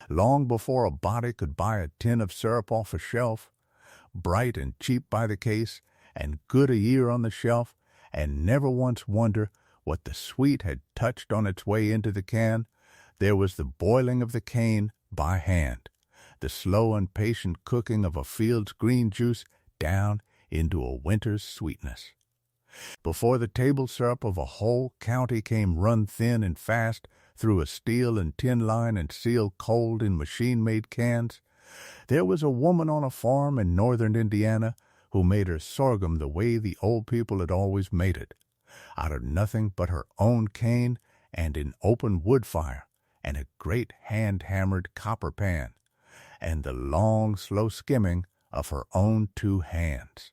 long before a body could buy a tin of syrup off a shelf, bright and cheap by the case, and good a year on the shelf, and never once wonder what the sweet had touched on its way into the can, there was the boiling of the cane by hand, the slow and patient cooking of a field's green juice down into a winter's sweetness. Before the table syrup of a whole county came run thin and fast through a steel and tin line and sealed cold in machine-made cans, there was a woman on a farm in northern Indiana who made her sorghum the way the old people had always made it, out of nothing but her own cane and an open wood fire and a great hand-hammered copper pan, and the long, slow skimming of her own 2 hands.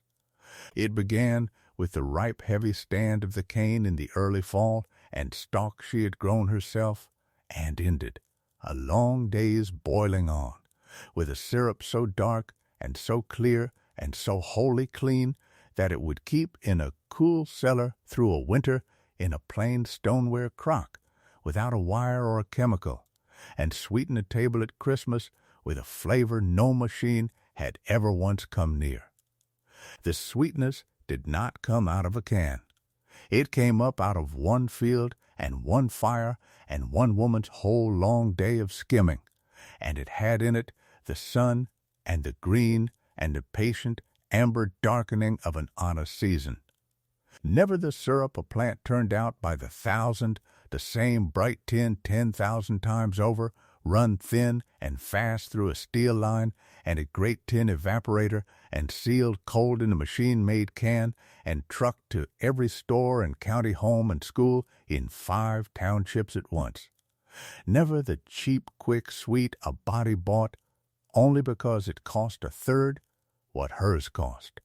It began with the ripe, heavy stand of the cane in the early fall and stalks she had grown herself, and ended, a long day's boiling on, with a syrup so dark and so clear and so wholly clean that it would keep in a cool cellar through a winter in a plain stoneware crock, without a wire or a chemical, and sweeten a table at Christmas with a flavor no machine had ever once come near. The sweetness did not come out of a can. It came up out of one field and one fire and one woman's whole long day of skimming, and it had in it the sun and the green and the patient amber darkening of an honest season. Never the syrup a plant turned out by the thousand, the same bright tin 10,000 times over, run thin and fast through a steel line and a great tin evaporator and sealed cold in a machine-made can and trucked to every store and county home and school in 5 townships at once. Never the cheap, quick, sweet a body bought only because it cost a third what hers cost.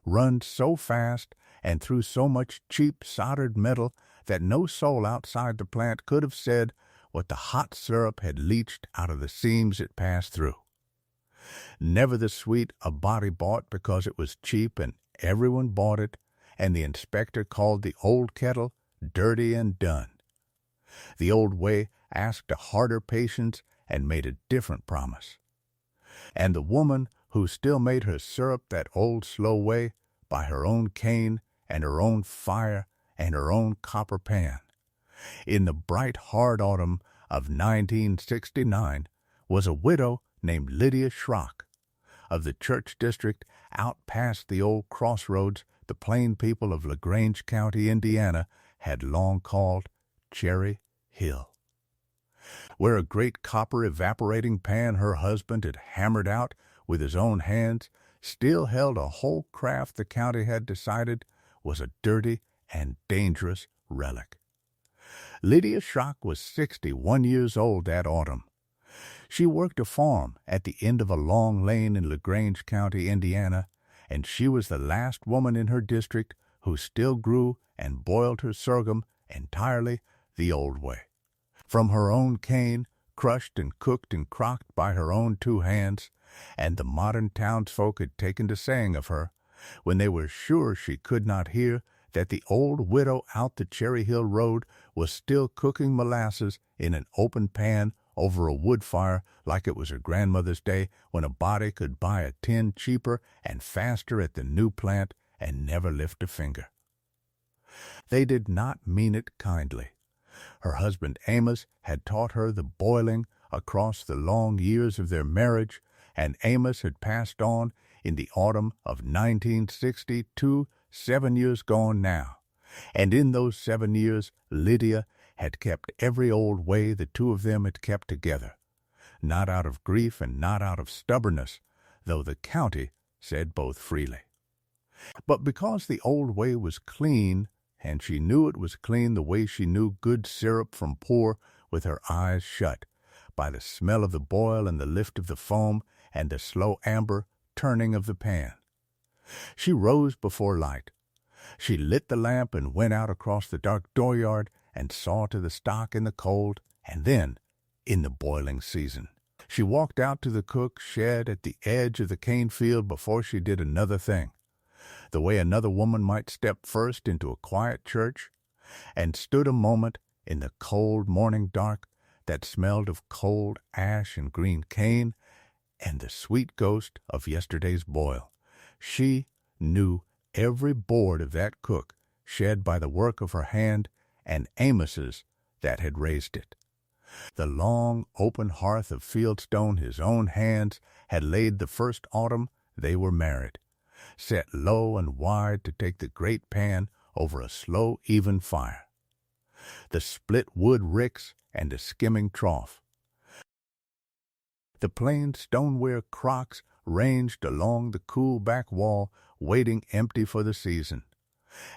Run so fast and through so much cheap soldered metal that no soul outside the plant could have said what the hot syrup had leached out of the seams it passed through. Never the sweet a body bought because it was cheap and everyone bought it, and the inspector called the old kettle dirty and done. The old way asked a harder patience and made a different promise. And the woman who still made her syrup that old slow way, by her own cane and her own fire and her own copper pan, in the bright hard autumn of 1969, was a widow named Lydia Schrock, of the church district out past the old crossroads the plain people of LaGrange County, Indiana, had long called Cherry Hill, where a great copper evaporating pan her husband had hammered out with his own hands still held a whole craft the county had decided was a dirty and dangerous relic. Lydia Schrock was 61 years old that autumn. She worked a farm at the end of a long lane in LaGrange County, Indiana, and she was the last woman in her district who still grew and boiled her sorghum entirely the old way, from her own cane, crushed and cooked and crocked by her own 2 hands, and the modern townsfolk had taken to saying of her, when they were sure she could not hear, that the old widow out the Cherry Hill Road was still cooking molasses in an open pan over a wood fire like it was her grandmother's day, when a body could buy a tin cheaper and faster at the new plant and never lift a finger. They did not mean it kindly. Her husband Amos had taught her the boiling across the long years of their marriage, and Amos had passed on in the autumn of 1962, 7 years gone now, and in those 7 years Lydia had kept every old way the 2 of them had kept together, not out of grief and not out of stubbornness, though the county said both freely, but because the old way was clean, and she knew it was clean the way she knew good syrup from poor with her eyes shut, by the smell of the boil and the lift of the foam and the slow amber turning of the pan. She rose before light. She lit the lamp and went out across the dark dooryard and saw to the stock in the cold, and then in the boiling season. She walked out to the cook shed at the edge of the cane field before she did another thing, the way another woman might step first into a quiet church, and stood a moment in the cold morning dark that smelled of cold ash and green cane, and the sweet ghost of yesterday's boil. She knew every board of that cook shed by the work of her hand and Amos's that had raised it. The long, open hearth of fieldstone his own hands had laid the first autumn they were married, set low and wide to take the great pan over a slow, even fire. The split wood ricks and the skimming trough. The plain stoneware crocks ranged along the cool back wall, waiting empty for the season.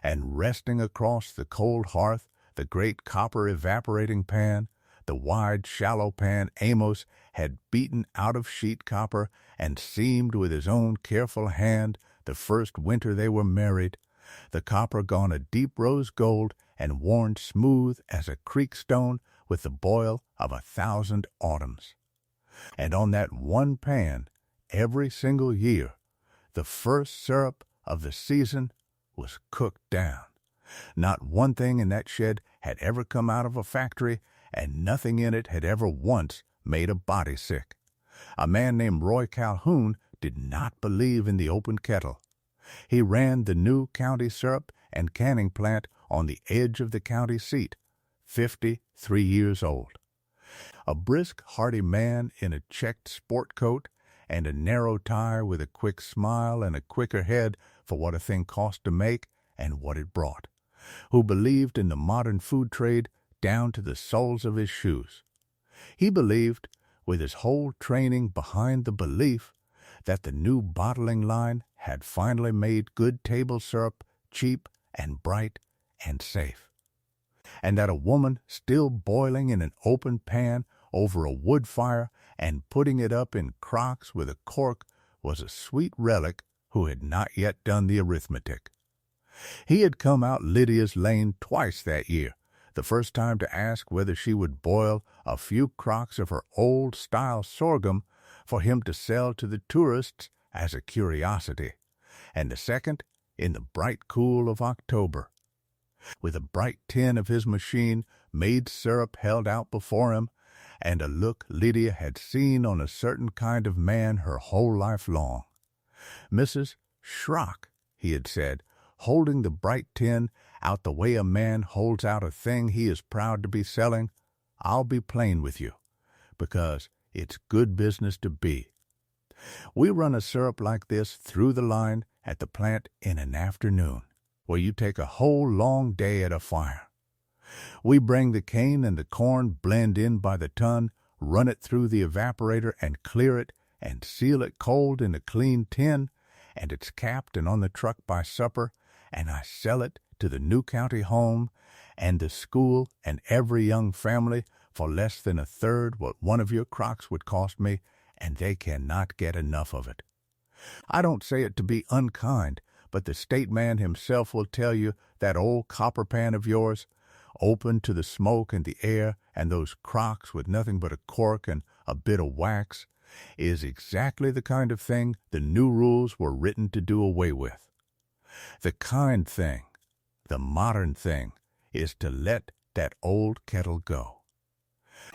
And resting across the cold hearth, the great copper evaporating pan, the wide, shallow pan Amos had beaten out of sheet copper and seamed with his own careful hand the first winter they were married, the copper gone a deep rose gold and worn smooth as a creek stone with the boil of 1,000 autumns. And on that one pan, every single year, the first syrup of the season was cooked down. Not one thing in that shed had ever come out of a factory, and nothing in it had ever once made a body sick. A man named Roy Calhoun did not believe in the open kettle. He ran the new county syrup and canning plant on the edge of the county seat, 53 years old. A brisk, hearty man in a checked sport coat and a narrow tie with a quick smile and a quicker head for what a thing cost to make and what it brought, who believed in the modern food trade down to the soles of his shoes. He believed, with his whole training behind the belief, that the new bottling line had finally made good table syrup cheap and bright and safe, and that a woman still boiling in an open pan over a wood fire and putting it up in crocks with a cork was a sweet relic who had not yet done the arithmetic. He had come out Lydia's lane twice that year, the first time to ask whether she would boil a few crocks of her old-style sorghum for him to sell to the tourists as a curiosity, and the second in the bright cool of October. With a bright tin of his machine made syrup held out before him, and a look Lydia had seen on a certain kind of man her whole life long. "Mrs. Schrock," he had said, holding the bright tin out the way a man holds out a thing he is proud to be selling, "I'll be plain with you, because it's good business to be. We run a syrup like this through the line at the plant in an afternoon, where you take a whole long day at a fire. We bring the cane and the corn blend in by the ton, run it through the evaporator and clear it, and seal it cold in a clean tin, and it's capped and on the truck by supper, and I sell it to the new county home and the school and every young family for less than a third what one of your crocks would cost me, and they cannot get enough of it. I don't say it to be unkind, but the state man himself will tell you that old copper pan of yours, open to the smoke and the air, and those crocks with nothing but a cork and a bit of wax, is exactly the kind of thing the new rules were written to do away with. The kind thing, the modern thing, is to let that old kettle go.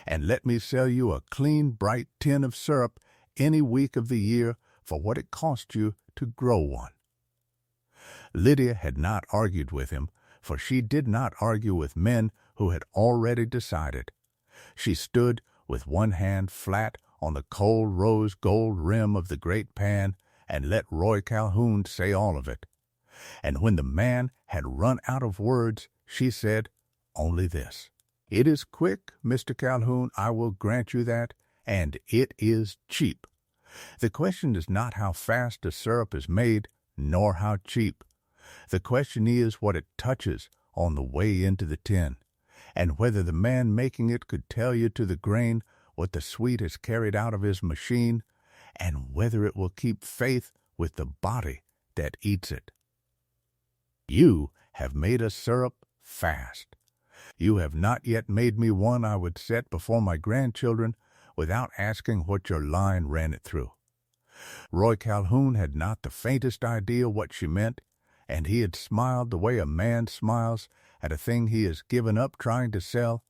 And let me sell you a clean, bright tin of syrup any week of the year for what it cost you to grow one." Lydia had not argued with him, for she did not argue with men who had already decided. She stood with one hand flat on the cold rose gold rim of the great pan and let Roy Calhoun say all of it. And when the man had run out of words, she said only this: "It is quick, Mr. Calhoun, I will grant you that, and it is cheap. The question is not how fast a syrup is made, nor how cheap. The question is what it touches on the way into the tin, and whether the man making it could tell you to the grain what the sweet has carried out of his machine, and whether it will keep faith with the body that eats it. You have made a syrup fast. You have not yet made me one I would set before my grandchildren without asking what your line ran it through." Roy Calhoun had not the faintest idea what she meant, and he had smiled the way a man smiles at a thing he has given up trying to sell,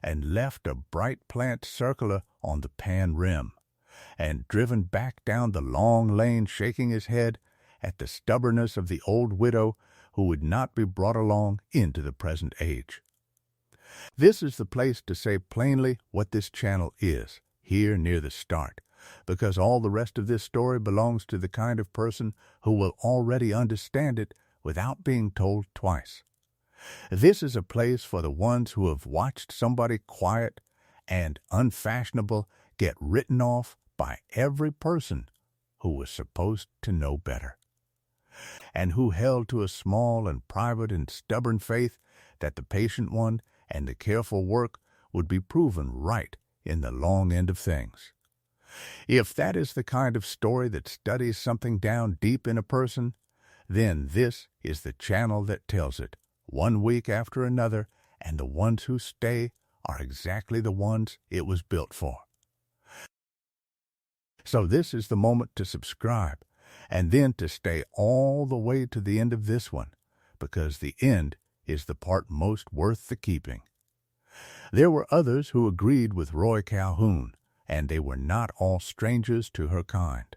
and left a bright plant circular on the pan rim, and driven back down the long lane shaking his head at the stubbornness of the old widow who would not be brought along into the present age. This is the place to say plainly what this channel is, here near the start, because all the rest of this story belongs to the kind of person who will already understand it without being told twice. This is a place for the ones who have watched somebody quiet and unfashionable get written off by every person who was supposed to know better, and who held to a small and private and stubborn faith that the patient one and the careful work would be proven right in the long end of things. If that is the kind of story that studies something down deep in a person, then this is the channel that tells it, one week after another, and the ones who stay are exactly the ones it was built for. So this is the moment to subscribe, and then to stay all the way to the end of this one, because the end is the part most worth the keeping. There were others who agreed with Roy Calhoun, and they were not all strangers to her kind.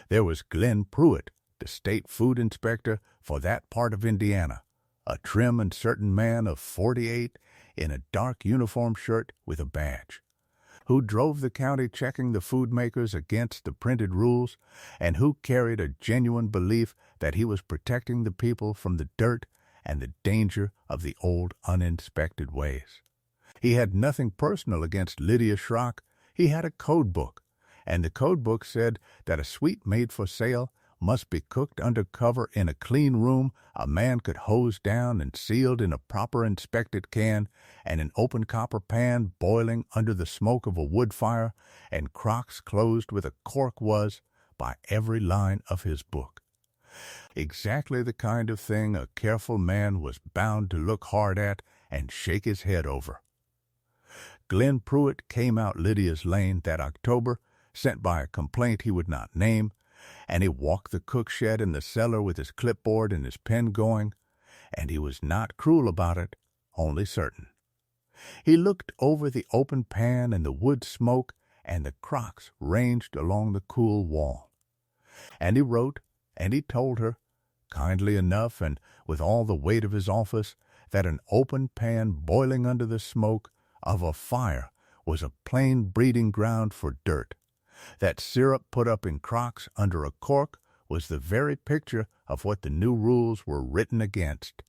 There was Glenn Pruitt, the state food inspector for that part of Indiana, a trim and certain man of 48 in a dark uniform shirt with a badge, who drove the county checking the food makers against the printed rules, and who carried a genuine belief that he was protecting the people from the dirt and the danger of the old uninspected ways. He had nothing personal against Lydia Schrock. He had a code book, and the code book said that a sweet made for sale must be cooked under cover in a clean room a man could hose down and sealed in a proper inspected can, and an open copper pan boiling under the smoke of a wood fire, and crocks closed with a cork was, by every line of his book, exactly the kind of thing a careful man was bound to look hard at and shake his head over. Glenn Pruitt came out Lydia's lane that October, sent by a complaint he would not name, and he walked the cook shed and the cellar with his clipboard and his pen going, and he was not cruel about it, only certain. He looked over the open pan and the wood smoke and the crocks ranged along the cool wall. And he wrote, and he told her, kindly enough and with all the weight of his office, that an open pan boiling under the smoke of a fire was a plain breeding ground for dirt, that syrup put up in crocks under a cork was the very picture of what the new rules were written against,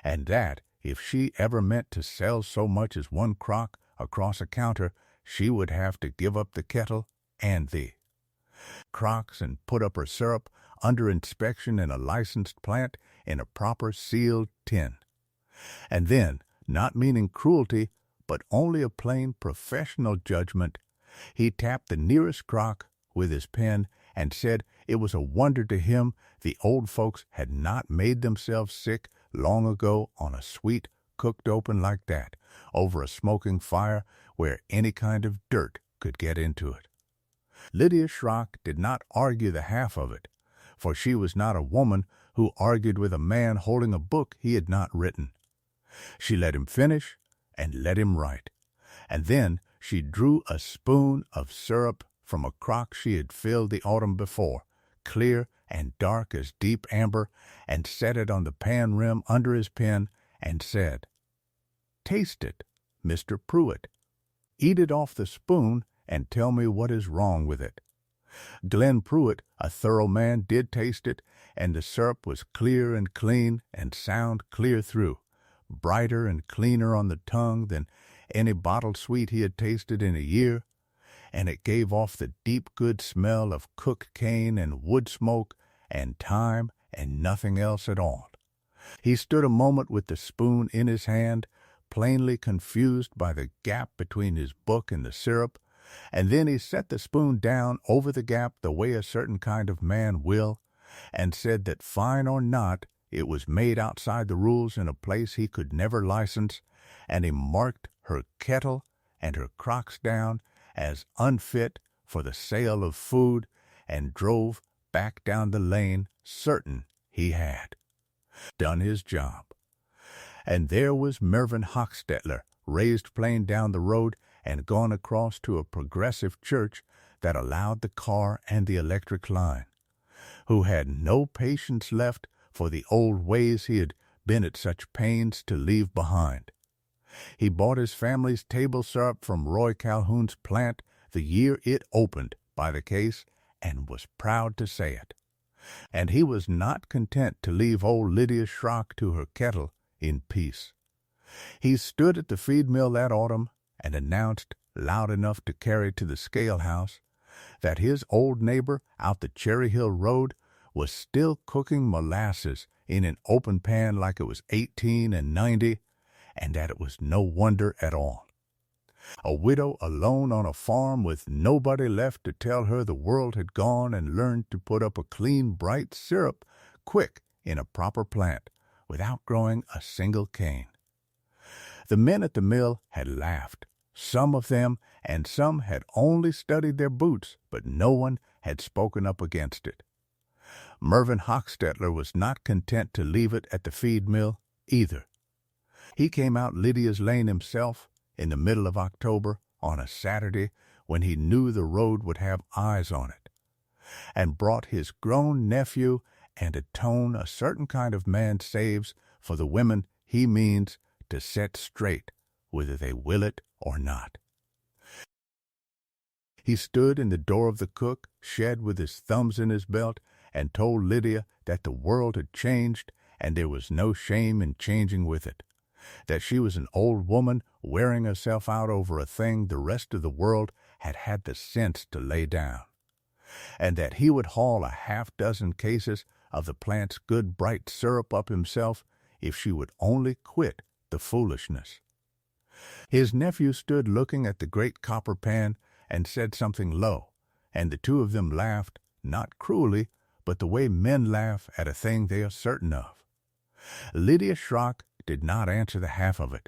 and that if she ever meant to sell so much as one crock across a counter, she would have to give up the kettle and the crocks and put up her syrup under inspection in a licensed plant in a proper sealed tin. And then, not meaning cruelty, but only a plain professional judgment, he tapped the nearest crock with his pen and said it was a wonder to him the old folks had not made themselves sick long ago on a sweet cooked open like that, over a smoking fire where any kind of dirt could get into it. Lydia Schrock did not argue the half of it, for she was not a woman who argued with a man holding a book he had not written. She let him finish and let him write, and then she drew a spoon of syrup from a crock she had filled the autumn before, clear and dark as deep amber, and set it on the pan rim under his pen, and said, "Taste it, Mr. Pruitt. Eat it off the spoon and tell me what is wrong with it." Glenn Pruitt, a thorough man, did taste it, and the syrup was clear and clean and sound clear through, brighter and cleaner on the tongue than any bottled sweet he had tasted in a year, and it gave off the deep good smell of cooked cane and wood smoke and thyme and nothing else at all. He stood a moment with the spoon in his hand, plainly confused by the gap between his book and the syrup, and then he set the spoon down over the gap the way a certain kind of man will, and said that fine or not, it was made outside the rules in a place he could never license, and he marked her kettle and her crocks down as unfit for the sale of food, and drove back down the lane certain he had done his job. And there was Mervyn Hochstetler raised plane down the road and gone across to a progressive church that allowed the car and the electric line, who had no patience left for the old ways he had been at such pains to leave behind. He bought his family's table syrup from Roy Calhoun's plant the year it opened by the case and was proud to say it. And he was not content to leave old Lydia Schrock to her kettle in peace. He stood at the feed mill that autumn and announced, loud enough to carry to the scale house, that his old neighbor out the Cherry Hill Road was still cooking molasses in an open pan like it was 1890, and that it was no wonder at all. A widow alone on a farm with nobody left to tell her the world had gone and learned to put up a clean, bright syrup quick in a proper plant without growing a single cane. The men at the mill had laughed, some of them, and some had only studied their boots, but no one had spoken up against it. Mervyn Hochstetler was not content to leave it at the feed mill either. He came out Lydia's Lane himself in the middle of October on a Saturday when he knew the road would have eyes on it, and brought his grown nephew and a tone a certain kind of man saves for the women he means to set straight, whether they will it or not. He stood in the door of the cook shed with his thumbs in his belt and told Lydia that the world had changed and there was no shame in changing with it, that she was an old woman wearing herself out over a thing the rest of the world had had the sense to lay down, and that he would haul a half-dozen cases of the plant's good bright syrup up himself if she would only quit the foolishness. His nephew stood looking at the great copper pan and said something low, and the two of them laughed, not cruelly, but the way men laugh at a thing they are certain of. Lydia Schrock did not answer the half of it.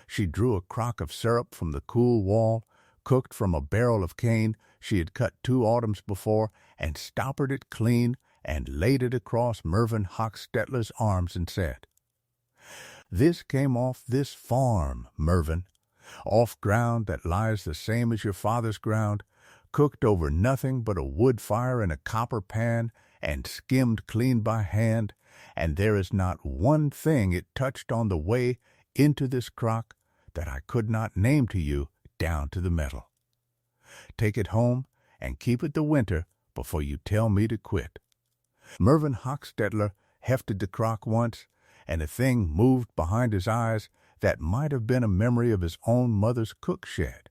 She drew a crock of syrup from the cool wall, cooked from a barrel of cane she had cut 2 autumns before, and stoppered it clean and laid it across Mervyn Hochstetler's arms and said, "This came off this farm, Mervyn, off ground that lies the same as your father's ground, cooked over nothing but a wood fire in a copper pan and skimmed clean by hand, and there is not one thing it touched on the way into this crock that I could not name to you down to the metal. Take it home and keep it the winter before you tell me to quit." Mervyn Hochstetler hefted the crock once, and a thing moved behind his eyes that might have been a memory of his own mother's cook shed,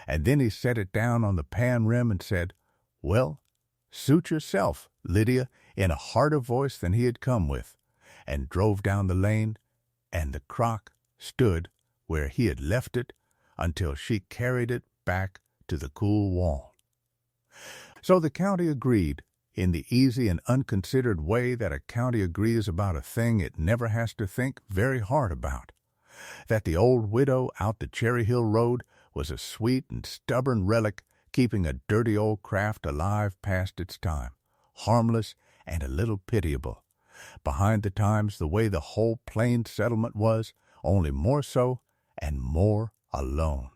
and then he set it down on the pan rim and said, "Well, suit yourself, Lydia," in a harder voice than he had come with, and drove down the lane, and the crock stood where he had left it until she carried it back to the cool wall. So the county agreed, in the easy and unconsidered way that a county agrees about a thing it never has to think very hard about, that the old widow out the Cherry Hill Road was a sweet and stubborn relic keeping a dirty old craft alive past its time, harmless and a little pitiable, behind the times the way the whole plain settlement was, only more so and more alone.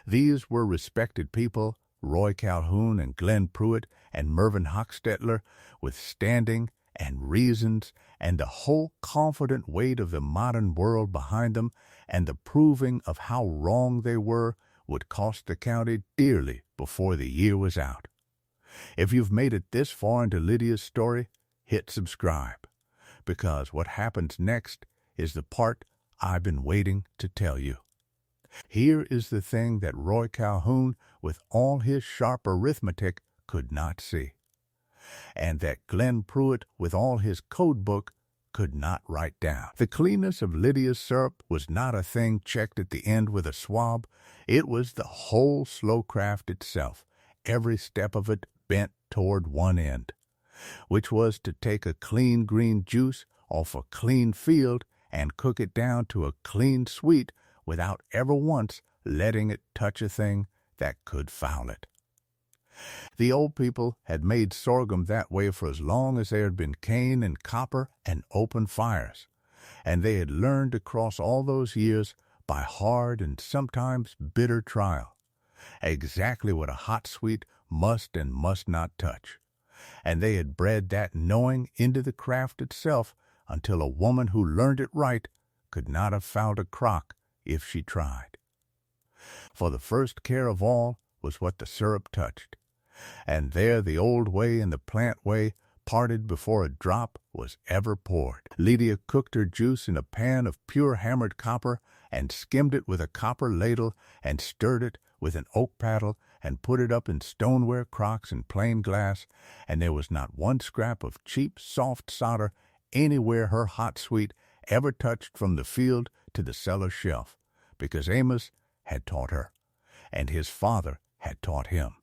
These were respected people, Roy Calhoun and Glenn Pruitt and Mervyn Hochstetler, with standing and reasons and the whole confident weight of the modern world behind them, and the proving of how wrong they were would cost the county dearly before the year was out. If you've made it this far into Lydia's story, hit subscribe, because what happens next is the part I've been waiting to tell you. Here is the thing that Roy Calhoun, with all his sharp arithmetic, could not see, and that Glenn Pruitt, with all his code book, could not write down. The cleanness of Lydia's syrup was not a thing checked at the end with a swab. It was the whole slow craft itself, every step of it bent toward one end, which was to take a clean green juice off a clean field and cook it down to a clean sweet without ever once letting it touch a thing that could foul it. The old people had made sorghum that way for as long as there had been cane and copper and open fires, and they had learned across all those years by hard and sometimes bitter trial, exactly what a hot sweet must and must not touch. And they had bred that knowing into the craft itself until a woman who learned it right could not have found a crock if she tried. For the first care of all was what the syrup touched, and there the old way and the plant way parted before a drop was ever poured. Lydia cooked her juice in a pan of pure hammered copper and skimmed it with a copper ladle and stirred it with an oak paddle and put it up in stoneware, crocks, and plain glass, and there was not one scrap of cheap, soft solder anywhere her hot sweet ever touched from the field to the cellar shelf, because Amos had taught her, and his father had taught him,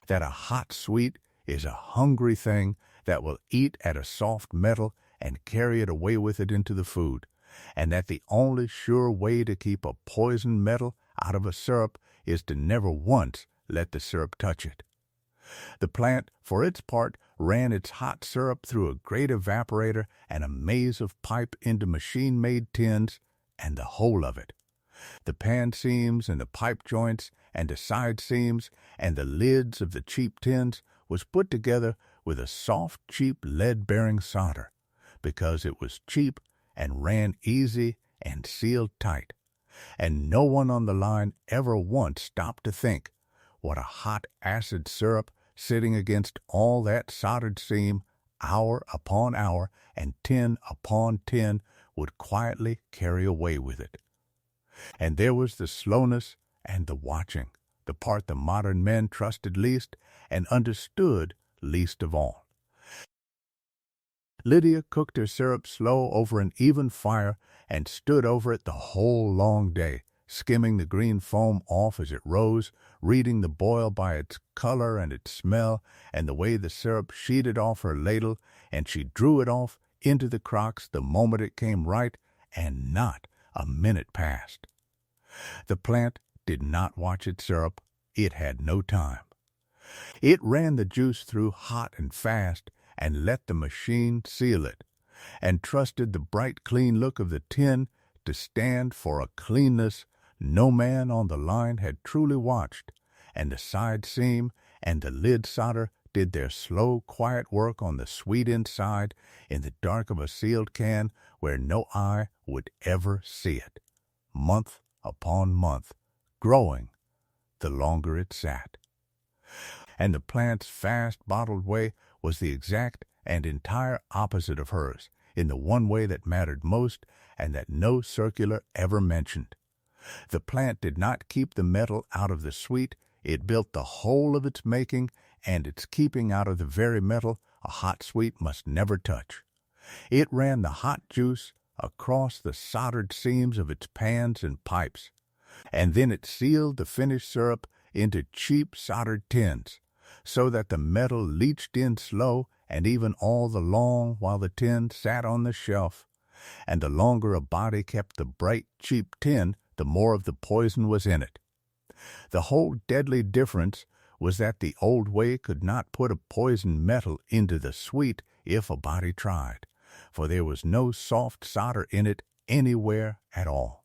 that a hot sweet is a hungry thing that will eat at a soft metal and carry it away with it into the food, and that the only sure way to keep a poisoned metal out of a syrup is to never once let the syrup touch it. The plant, for its part, ran its hot syrup through a great evaporator and a maze of pipe into machine-made tins, and the whole of it, the pan seams and the pipe joints and the side seams and the lids of the cheap tins, was put together with a soft, cheap lead-bearing solder, because it was cheap and ran easy and sealed tight, and no one on the line ever once stopped to think what a hot acid syrup sitting against all that soldered seam hour upon hour and tin upon tin would quietly carry away with it. And there was the slowness and the watching, the part the modern men trusted least and understood least of all. Lydia cooked her syrup slow over an even fire and stood over it the whole long day, skimming the green foam off as it rose, reading the boil by its color and its smell and the way the syrup sheeted off her ladle, and she drew it off into the crocks the moment it came right, and not a minute passed. The plant did not watch its syrup. It had no time. It ran the juice through hot and fast and let the machine seal it, and trusted the bright, clean look of the tin to stand for a cleanness no man on the line had truly watched, and the side seam and the lid solder did their slow, quiet work on the sweet inside in the dark of a sealed can where no eye would ever see it, month upon month, growing the longer it sat. And the plant's fast bottled way was the exact and entire opposite of hers, in the one way that mattered most and that no circular ever mentioned. The plant did not keep the metal out of the sweet, it built the whole of its making and its keeping out of the very metal a hot sweet must never touch. It ran the hot juice across the soldered seams of its pans and pipes, and then it sealed the finished syrup into cheap soldered tins, so that the metal leached in slow and even all the long while the tin sat on the shelf, and the longer a body kept the bright, cheap tin, the more of the poison was in it. The whole deadly difference was that the old way could not put a poisoned metal into the sweet if a body tried, for there was no soft solder in it anywhere at all.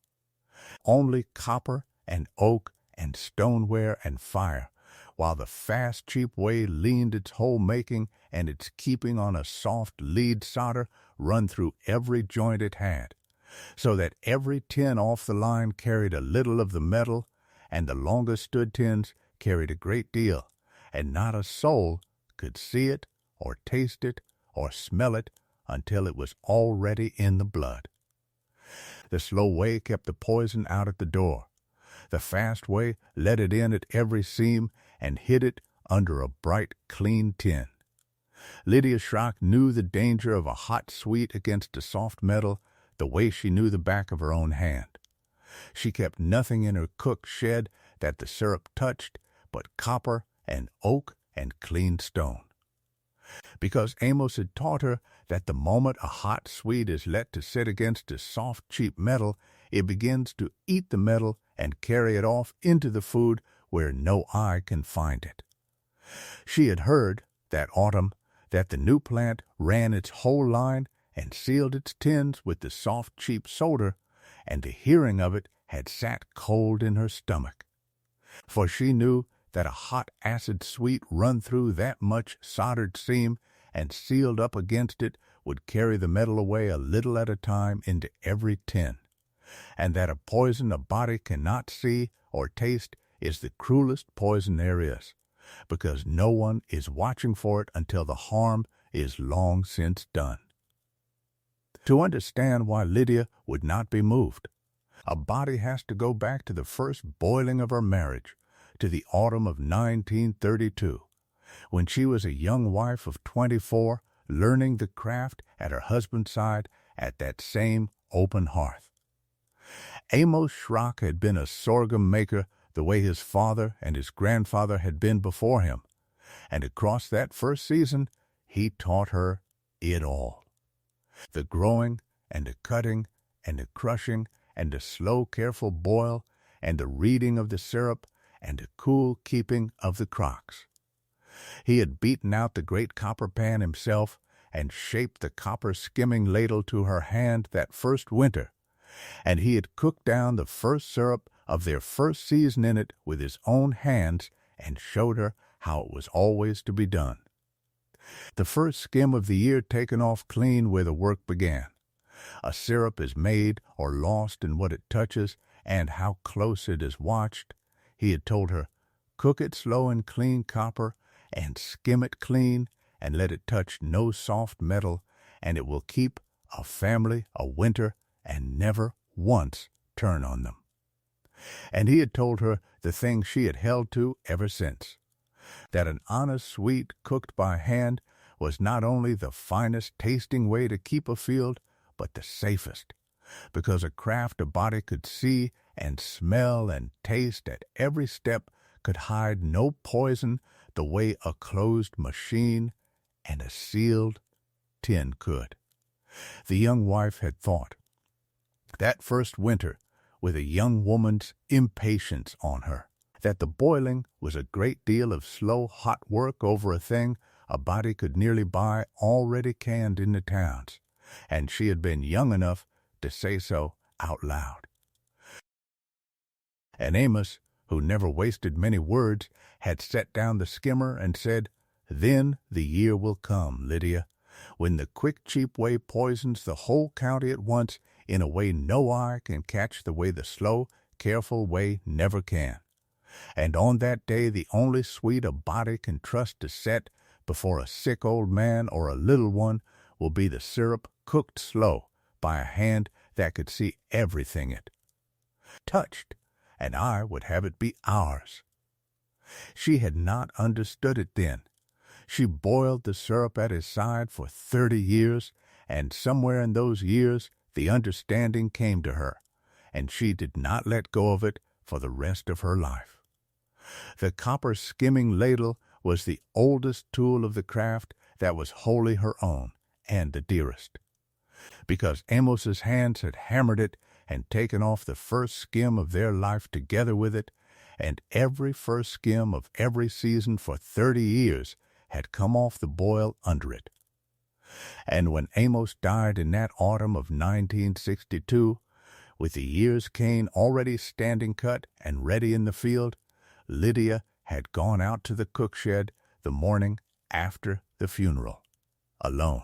Only copper and oak and stoneware and fire, while the fast, cheap way leaned its whole making and its keeping on a soft lead solder run through every joint it had, so that every tin off the line carried a little of the metal, and the longest stood tins carried a great deal, and not a soul could see it or taste it or smell it until it was already in the blood. The slow way kept the poison out at the door. The fast way let it in at every seam and hid it under a bright, clean tin. Lydia Schrock knew the danger of a hot sweet against a soft metal the way she knew the back of her own hand. She kept nothing in her cook shed that the syrup touched but copper and oak and clean stone, because Amos had taught her that the moment a hot sweet is let to sit against a soft, cheap metal, it begins to eat the metal and carry it off into the food where no eye can find it. She had heard, that autumn, that the new plant ran its whole line and sealed its tins with the soft, cheap solder, and the hearing of it had sat cold in her stomach. For she knew that a hot acid sweet run through that much soldered seam and sealed up against it would carry the metal away a little at a time into every tin, and that a poison a body cannot see or taste is the cruelest poison there is, because no one is watching for it until the harm is long since done. To understand why Lydia would not be moved, a body has to go back to the first boiling of her marriage, to the autumn of 1932, when she was a young wife of 24, learning the craft at her husband's side at that same open hearth. Amos Schrock had been a sorghum maker the way his father and his grandfather had been before him, and across that first season he taught her it all. The growing and the cutting and the crushing and the slow, careful boil and the reading of the syrup and the cool keeping of the crocks. He had beaten out the great copper pan himself and shaped the copper skimming ladle to her hand that first winter, and he had cooked down the first syrup of their first season in it with his own hands and showed her how it was always to be done. The first skim of the year taken off clean where the work began. A syrup is made or lost in what it touches and how close it is watched. He had told her, cook it slow in clean copper and skim it clean and let it touch no soft metal, and it will keep a family a winter and never once turn on them. And he had told her the thing she had held to ever since, that an honest sweet cooked by hand was not only the finest tasting way to keep a field, but the safest, because a craft a body could see and smell and taste at every step could hide no poison the way a closed machine and a sealed tin could. The young wife had thought. That first winter, with a young woman's impatience on her, that the boiling was a great deal of slow, hot work over a thing a body could nearly buy already canned in the towns, and she had been young enough to say so out loud. And Amos, who never wasted many words, had set down the skimmer and said, "Then the year will come, Lydia, when the quick, cheap way poisons the whole county at once in a way no eye can catch the way the slow, careful way never can. And on that day the only sweet a body can trust to set before a sick old man or a little one will be the syrup cooked slow by a hand that could see everything it touched, and I would have it be ours." She had not understood it then. She boiled the syrup at his side for 30 years, and somewhere in those years the understanding came to her, and she did not let go of it for the rest of her life. The copper skimming ladle was the oldest tool of the craft that was wholly her own and the dearest, because Amos's hands had hammered it and taken off the first skim of their life together with it, and every first skim of every season for 30 years had come off the boil under it. And when Amos died in that autumn of 1962, with the year's cane already standing cut and ready in the field, Lydia had gone out to the cook shed the morning after the funeral, alone,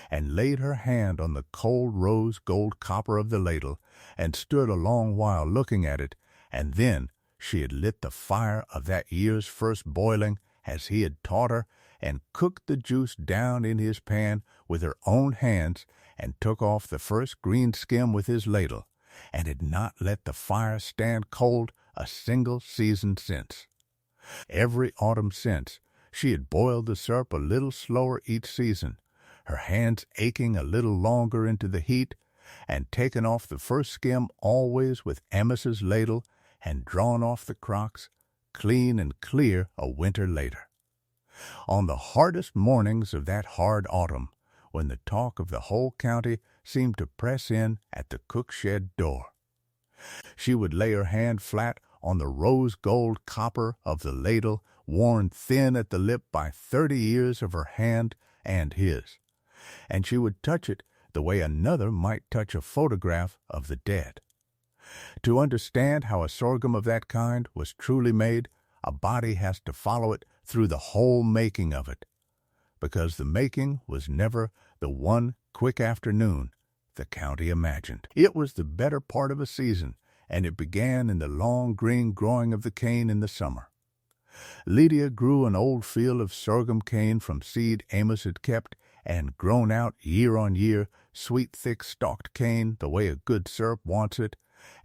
and laid her hand on the cold rose gold copper of the ladle, and stood a long while looking at it, and then she had lit the fire of that year's first boiling as he had taught her, and cooked the juice down in his pan with her own hands, and took off the first green skim with his ladle, and had not let the fire stand cold a single season since. Every autumn since, she had boiled the syrup a little slower each season, her hands aching a little longer into the heat, and taken off the first skim always with Amos's ladle, and drawn off the crocks, clean and clear a winter later. On the hardest mornings of that hard autumn, when the talk of the whole county seemed to press in at the cook shed door, she would lay her hand flat on the rose-gold copper of the ladle, worn thin at the lip by 30 years of her hand and his, and she would touch it the way another might touch a photograph of the dead. To understand how a sorghum of that kind was truly made, a body has to follow it through the whole making of it, because the making was never the one quick afternoon the county imagined. It was the better part of a season, and it began in the long green growing of the cane in the summer. Lydia grew an old field of sorghum cane from seed Amos had kept and grown out year on year, sweet, thick, stalked cane the way a good syrup wants it,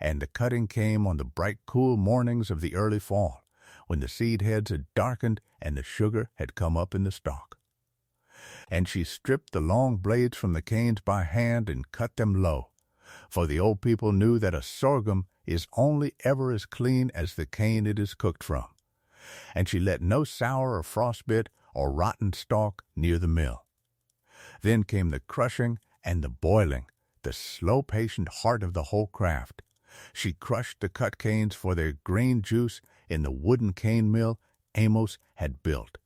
and the cutting came on the bright, cool mornings of the early fall, when the seed heads had darkened and the sugar had come up in the stalk. And she stripped the long blades from the canes by hand and cut them low, for the old people knew that a sorghum is only ever as clean as the cane it is cooked from, and she let no sour or frostbit or rotten stalk near the mill. Then came the crushing and the boiling, the slow, patient heart of the whole craft. She crushed the cut canes for their grain juice in the wooden cane mill Amos had built.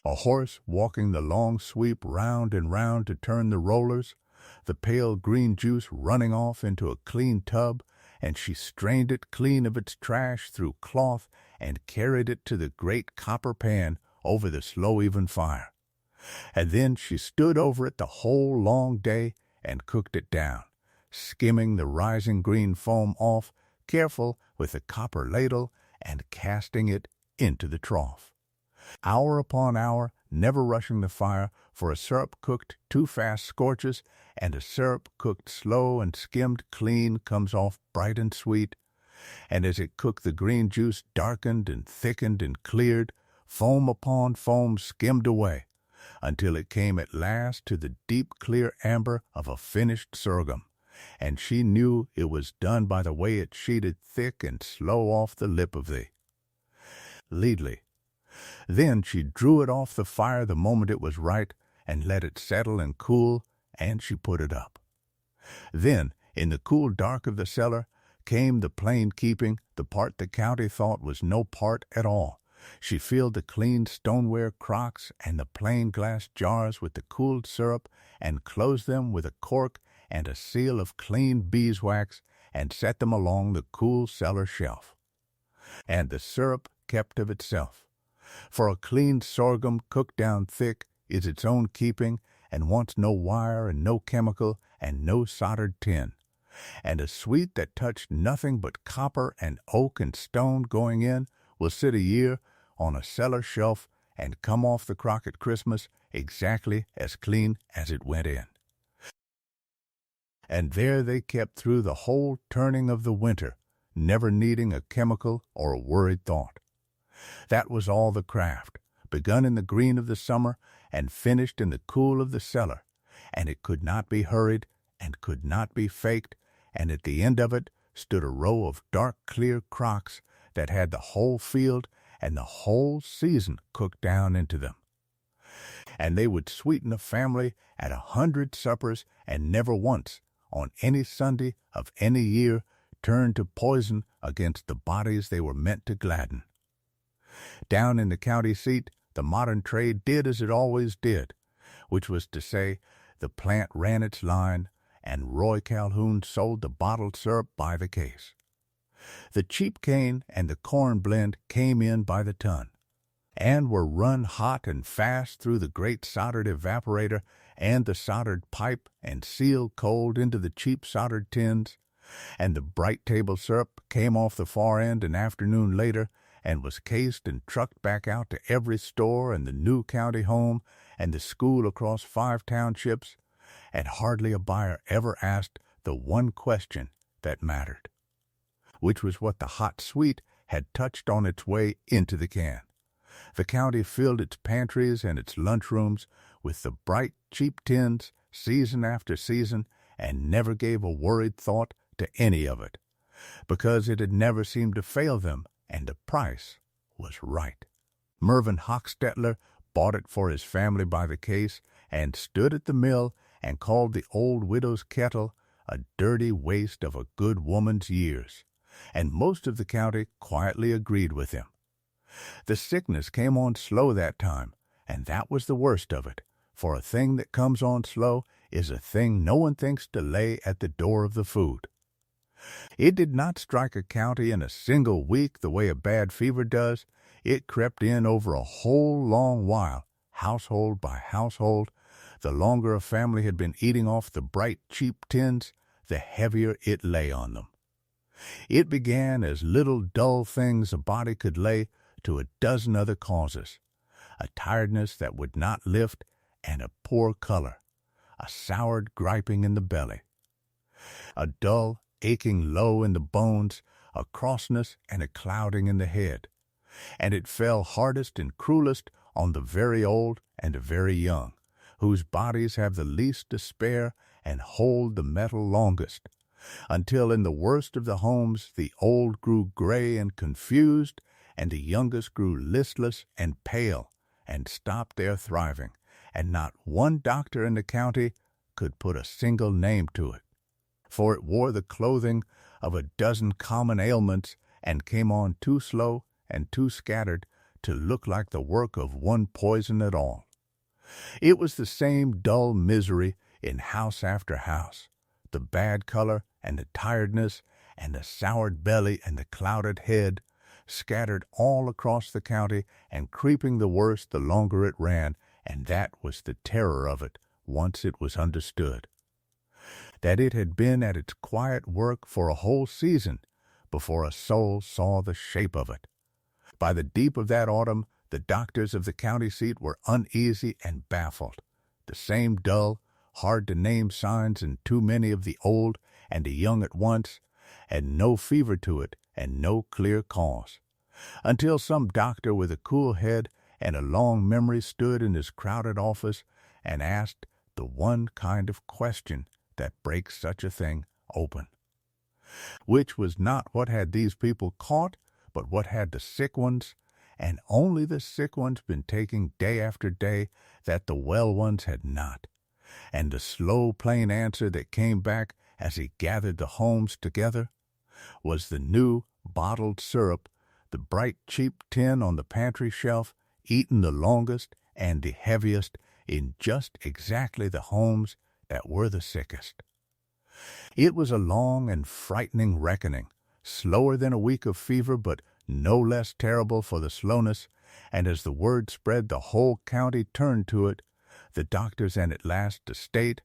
A horse walking the long sweep round and round to turn the rollers, the pale green juice running off into a clean tub, and she strained it clean of its trash through cloth and carried it to the great copper pan over the slow even fire. And then she stood over it the whole long day and cooked it down, skimming the rising green foam off, careful with the copper ladle, and casting it into the trough. Hour upon hour, never rushing the fire, for a syrup cooked too fast scorches, and a syrup cooked slow and skimmed clean comes off bright and sweet. And as it cooked, the green juice darkened and thickened and cleared, foam upon foam skimmed away, until it came at last to the deep clear amber of a finished sorghum, and she knew it was done by the way it sheeted thick and slow off the lip of the ladle. Then she drew it off the fire the moment it was right, and let it settle and cool, and she put it up. Then, in the cool dark of the cellar, came the plain keeping, the part the county thought was no part at all. She filled the clean stoneware crocks and the plain glass jars with the cooled syrup, and closed them with a cork and a seal of clean beeswax, and set them along the cool cellar shelf. And the syrup kept of itself, for a clean sorghum cooked down thick is its own keeping, and wants no wire and no chemical and no soldered tin. And a sweet that touched nothing but copper and oak and stone going in will sit a year on a cellar shelf and come off the crock at Christmas exactly as clean as it went in. And there they kept through the whole turning of the winter, never needing a chemical or a worried thought. That was all the craft, begun in the green of the summer and finished in the cool of the cellar, and it could not be hurried and could not be faked, and at the end of it stood a row of dark clear crocks that had the whole field and the whole season cooked down into them. And they would sweeten a family at 100 suppers, and never once, on any Sunday of any year, turn to poison against the bodies they were meant to gladden. Down in the county seat, the modern trade did as it always did, which was to say, the plant ran its line, and Roy Calhoun sold the bottled syrup by the case. The cheap cane and the corn blend came in by the ton, and were run hot and fast through the great soldered evaporator and the soldered pipe, and sealed cold into the cheap soldered tins, and the bright table syrup came off the far end an afternoon later, and was cased and trucked back out to every store and the new county home and the school across 5 townships, and hardly a buyer ever asked the one question that mattered, which was what the hot sweet had touched on its way into the can. The county filled its pantries and its lunchrooms with the bright, cheap tins, season after season, and never gave a worried thought to any of it, because it had never seemed to fail them, and the price was right. Mervyn Hochstetler bought it for his family by the case, and stood at the mill and called the old widow's kettle a dirty waste of a good woman's years, and most of the county quietly agreed with him. The sickness came on slow that time, and that was the worst of it, for a thing that comes on slow is a thing no one thinks to lay at the door of the food. It did not strike a county in a single week the way a bad fever does. It crept in over a whole long while, household by household. The longer a family had been eating off the bright, cheap tins, the heavier it lay on them. It began as little dull things a body could lay to a dozen other causes. A tiredness that would not lift, and a poor color, a soured griping in the belly, a dull, aching low in the bones, a crossness and a clouding in the head. And it fell hardest and cruelest on the very old and the very young, whose bodies have the least to spare and hold the metal longest, until in the worst of the homes the old grew gray and confused, and the youngest grew listless and pale, and stopped their thriving, and not one doctor in the county could put a single name to it, for it wore the clothing of a dozen common ailments, and came on too slow and too scattered to look like the work of one poison at all. It was the same dull misery in house after house, the bad color and the tiredness and the soured belly and the clouded head, scattered all across the county and creeping the worse the longer it ran, and that was the terror of it once it was understood. That it had been at its quiet work for a whole season before a soul saw the shape of it. By the deep of that autumn, the doctors of the county seat were uneasy and baffled. The same dull, hard-to-name signs in too many of the old and the young at once, and no fever to it and no clear cause, until some doctor with a cool head and a long memory stood in his crowded office and asked the one kind of question that breaks such a thing open, which was not what had these people caught, but what had the sick ones, and only the sick ones, been taking day after day that the well ones had not. And the slow, plain answer that came back as he gathered the homes together was the new bottled syrup, the bright, cheap tin on the pantry shelf, eaten the longest and the heaviest in just exactly the homes that were the sickest. It was a long and frightening reckoning, slower than a week of fever, but no less terrible for the slowness, and as the word spread, the whole county turned to it, the doctors and at last the state,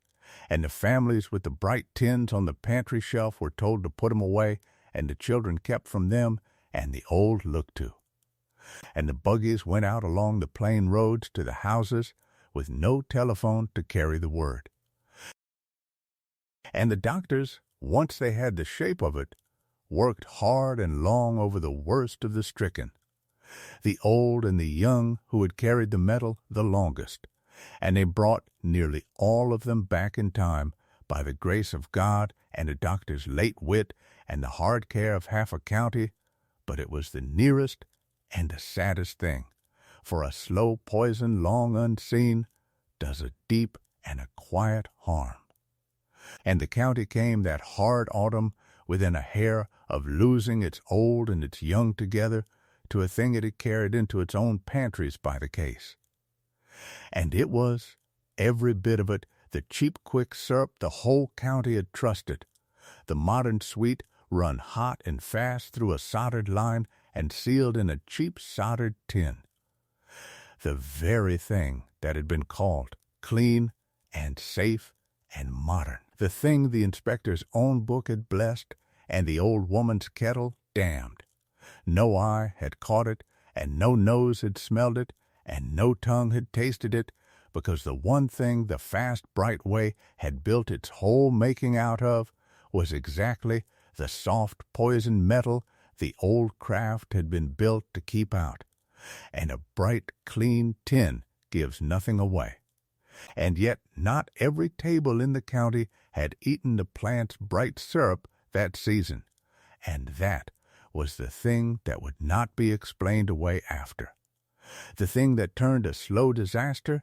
and the families with the bright tins on the pantry shelf were told to put 'em away, and the children kept from them, and the old looked to. And the buggies went out along the plain roads to the houses with no telephone to carry the word. And the doctors, once they had the shape of it, worked hard and long over the worst of the stricken, the old and the young who had carried the metal the longest, and they brought nearly all of them back in time by the grace of God and the doctor's late wit and the hard care of half a county, but it was the nearest and the saddest thing, for a slow poison long unseen does a deep and a quiet harm. And the county came that hard autumn within a hair of losing its old and its young together to a thing it had carried into its own pantries by the case. And it was, every bit of it, the cheap quick syrup the whole county had trusted, the modern sweet run hot and fast through a soldered line and sealed in a cheap soldered tin. The very thing that had been called clean and safe and modern, the thing the inspector's own book had blessed and the old woman's kettle damned. No eye had caught it, and no nose had smelled it, and no tongue had tasted it, because the one thing the fast, bright way had built its whole making out of was exactly the soft poison metal the old craft had been built to keep out. And a bright, clean tin gives nothing away. And yet not every table in the county had eaten the plant's bright syrup that season, and that was the thing that would not be explained away after, the thing that turned a slow disaster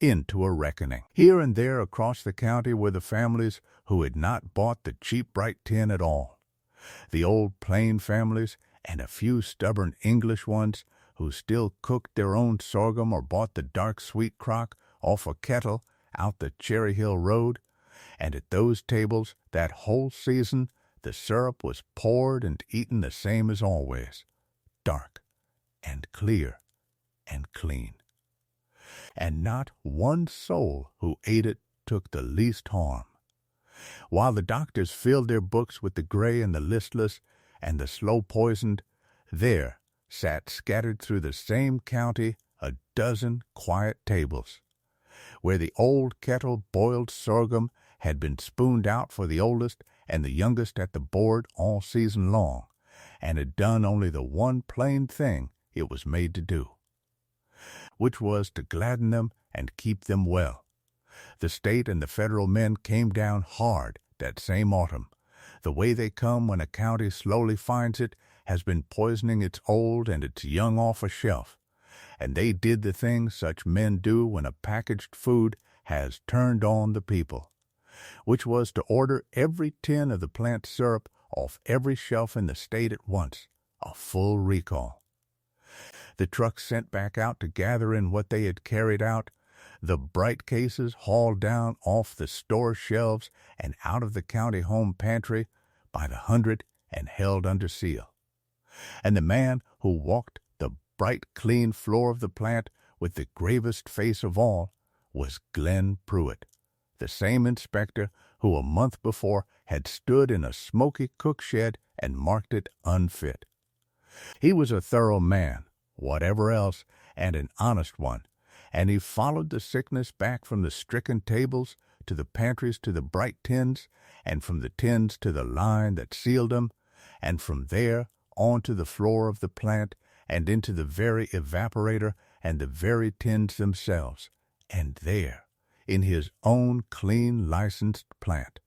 into a reckoning. Here and there across the county were the families who had not bought the cheap bright tin at all, the old plain families and a few stubborn English ones who still cooked their own sorghum or bought the dark sweet crock off a kettle out the Cherry Hill Road, and at those tables that whole season the syrup was poured and eaten the same as always, dark and clear and clean. And not one soul who ate it took the least harm. While the doctors filled their books with the gray and the listless and the slow-poisoned, there sat scattered through the same county a dozen quiet tables, where the old kettle-boiled sorghum had been spooned out for the oldest and the youngest at the board all season long, and had done only the one plain thing it was made to do, which was to gladden them and keep them well. The state and the federal men came down hard that same autumn, the way they come when a county slowly finds it has been poisoning its old and its young off a shelf, and they did the thing such men do when a packaged food has turned on the people, which was to order every tin of the plant syrup off every shelf in the state at once, a full recall. The trucks sent back out to gather in what they had carried out, the bright cases hauled down off the store shelves and out of the county home pantry by the hundred and held under seal. And the man who walked the bright, clean floor of the plant with the gravest face of all was Glenn Pruitt, the same inspector who a month before had stood in a smoky cook shed and marked it unfit. He was a thorough man, whatever else, and an honest one, and he followed the sickness back from the stricken tables to the pantries to the bright tins, and from the tins to the line that sealed them, and from there onto the floor of the plant and into the very evaporator and the very tins themselves, and there, in his own clean, licensed plant,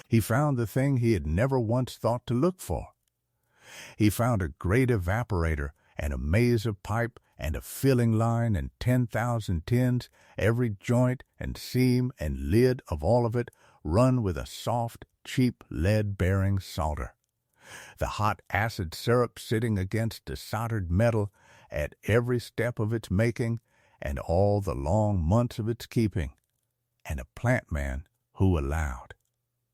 he found the thing he had never once thought to look for. He found a great evaporator and a maze of pipe and a filling line and 10,000 tins, every joint and seam and lid of all of it run with a soft, cheap lead-bearing solder. The hot acid syrup sitting against the soldered metal at every step of its making and all the long months of its keeping, and a plant man who allowed,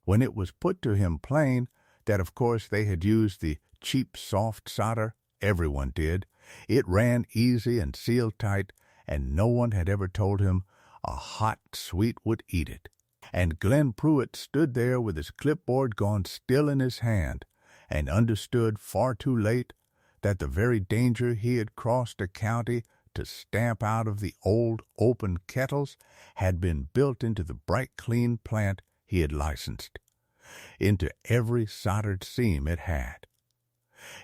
when it was put to him plain that of course they had used the cheap soft solder, everyone did, it ran easy and sealed tight, and no one had ever told him a hot sweet would eat it. And Glenn Pruitt stood there with his clipboard gone still in his hand, and understood far too late that the very danger he had crossed a county to stamp out of the old open kettles had been built into the bright clean plant he had licensed, into every soldered seam it had.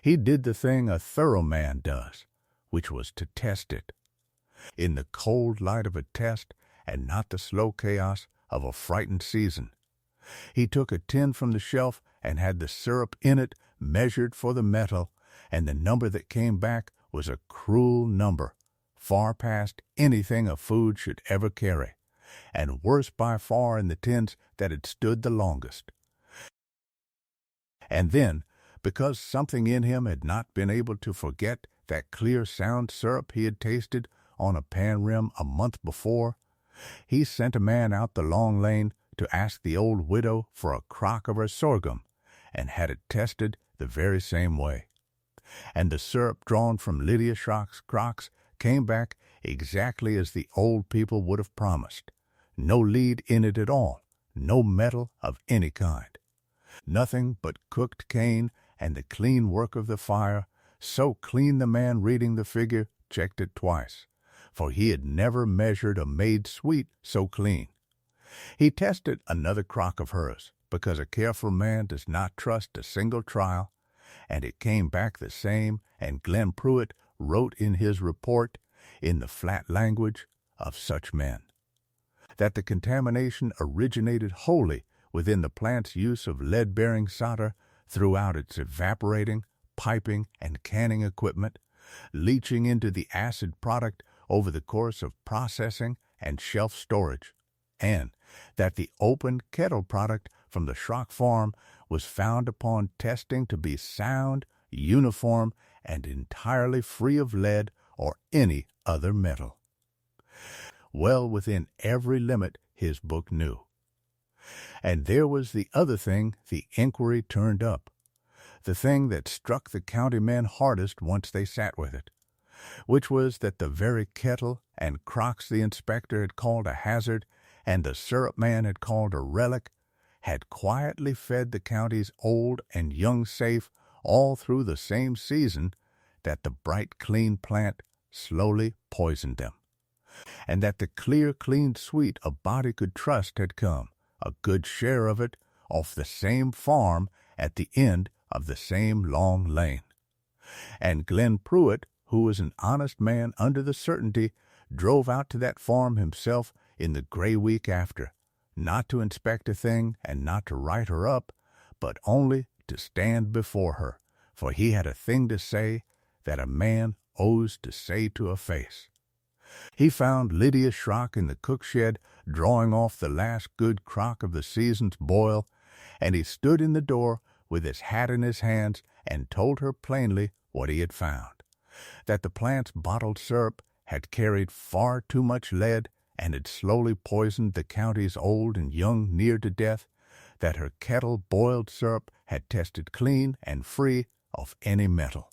He did the thing a thorough man does, which was to test it, in the cold light of a test and not the slow chaos of a frightened season. He took a tin from the shelf and had the syrup in it measured for the metal, and the number that came back was a cruel number, far past anything a food should ever carry, and worse by far in the tins that had stood the longest. And then, because something in him had not been able to forget that clear sound syrup he had tasted on a pan rim a month before, he sent a man out the long lane to ask the old widow for a crock of her sorghum, and had it tested the very same way. And the syrup drawn from Lydia Schrock's crocks came back exactly as the old people would have promised. No lead in it at all, no metal of any kind. Nothing but cooked cane and the clean work of the fire, so clean the man reading the figure checked it twice, for he had never measured a made sweet so clean. He tested another crock of hers, because a careful man does not trust a single trial, and it came back the same, and Glenn Pruitt wrote in his report, in the flat language of such men, that the contamination originated wholly within the plant's use of lead-bearing solder throughout its evaporating, piping, and canning equipment, leaching into the acid product over the course of processing and shelf storage, and that the open kettle product from the Schrock farm was found upon testing to be sound, uniform, and entirely free of lead or any other metal. well within every limit his book knew. And there was the other thing the inquiry turned up, the thing that struck the county men hardest once they sat with it, which was that the very kettle and crocks the inspector had called a hazard and the syrup man had called a relic had quietly fed the county's old and young safe all through the same season that the bright, clean plant slowly poisoned them, and that the clear, clean sweet a body could trust had come, a good share of it, off the same farm at the end of the same long lane. And Glenn Pruitt, who was an honest man under the certainty, drove out to that farm himself in the gray week after, not to inspect a thing and not to write her up, but only to stand before her, for he had a thing to say that a man owes to say to a face. He found Lydia Schrock in the cook shed drawing off the last good crock of the season's boil, and he stood in the door with his hat in his hands and told her plainly what he had found, that the plant's bottled syrup had carried far too much lead and had slowly poisoned the county's old and young near to death, that her kettle-boiled syrup had tested clean and free of any metal,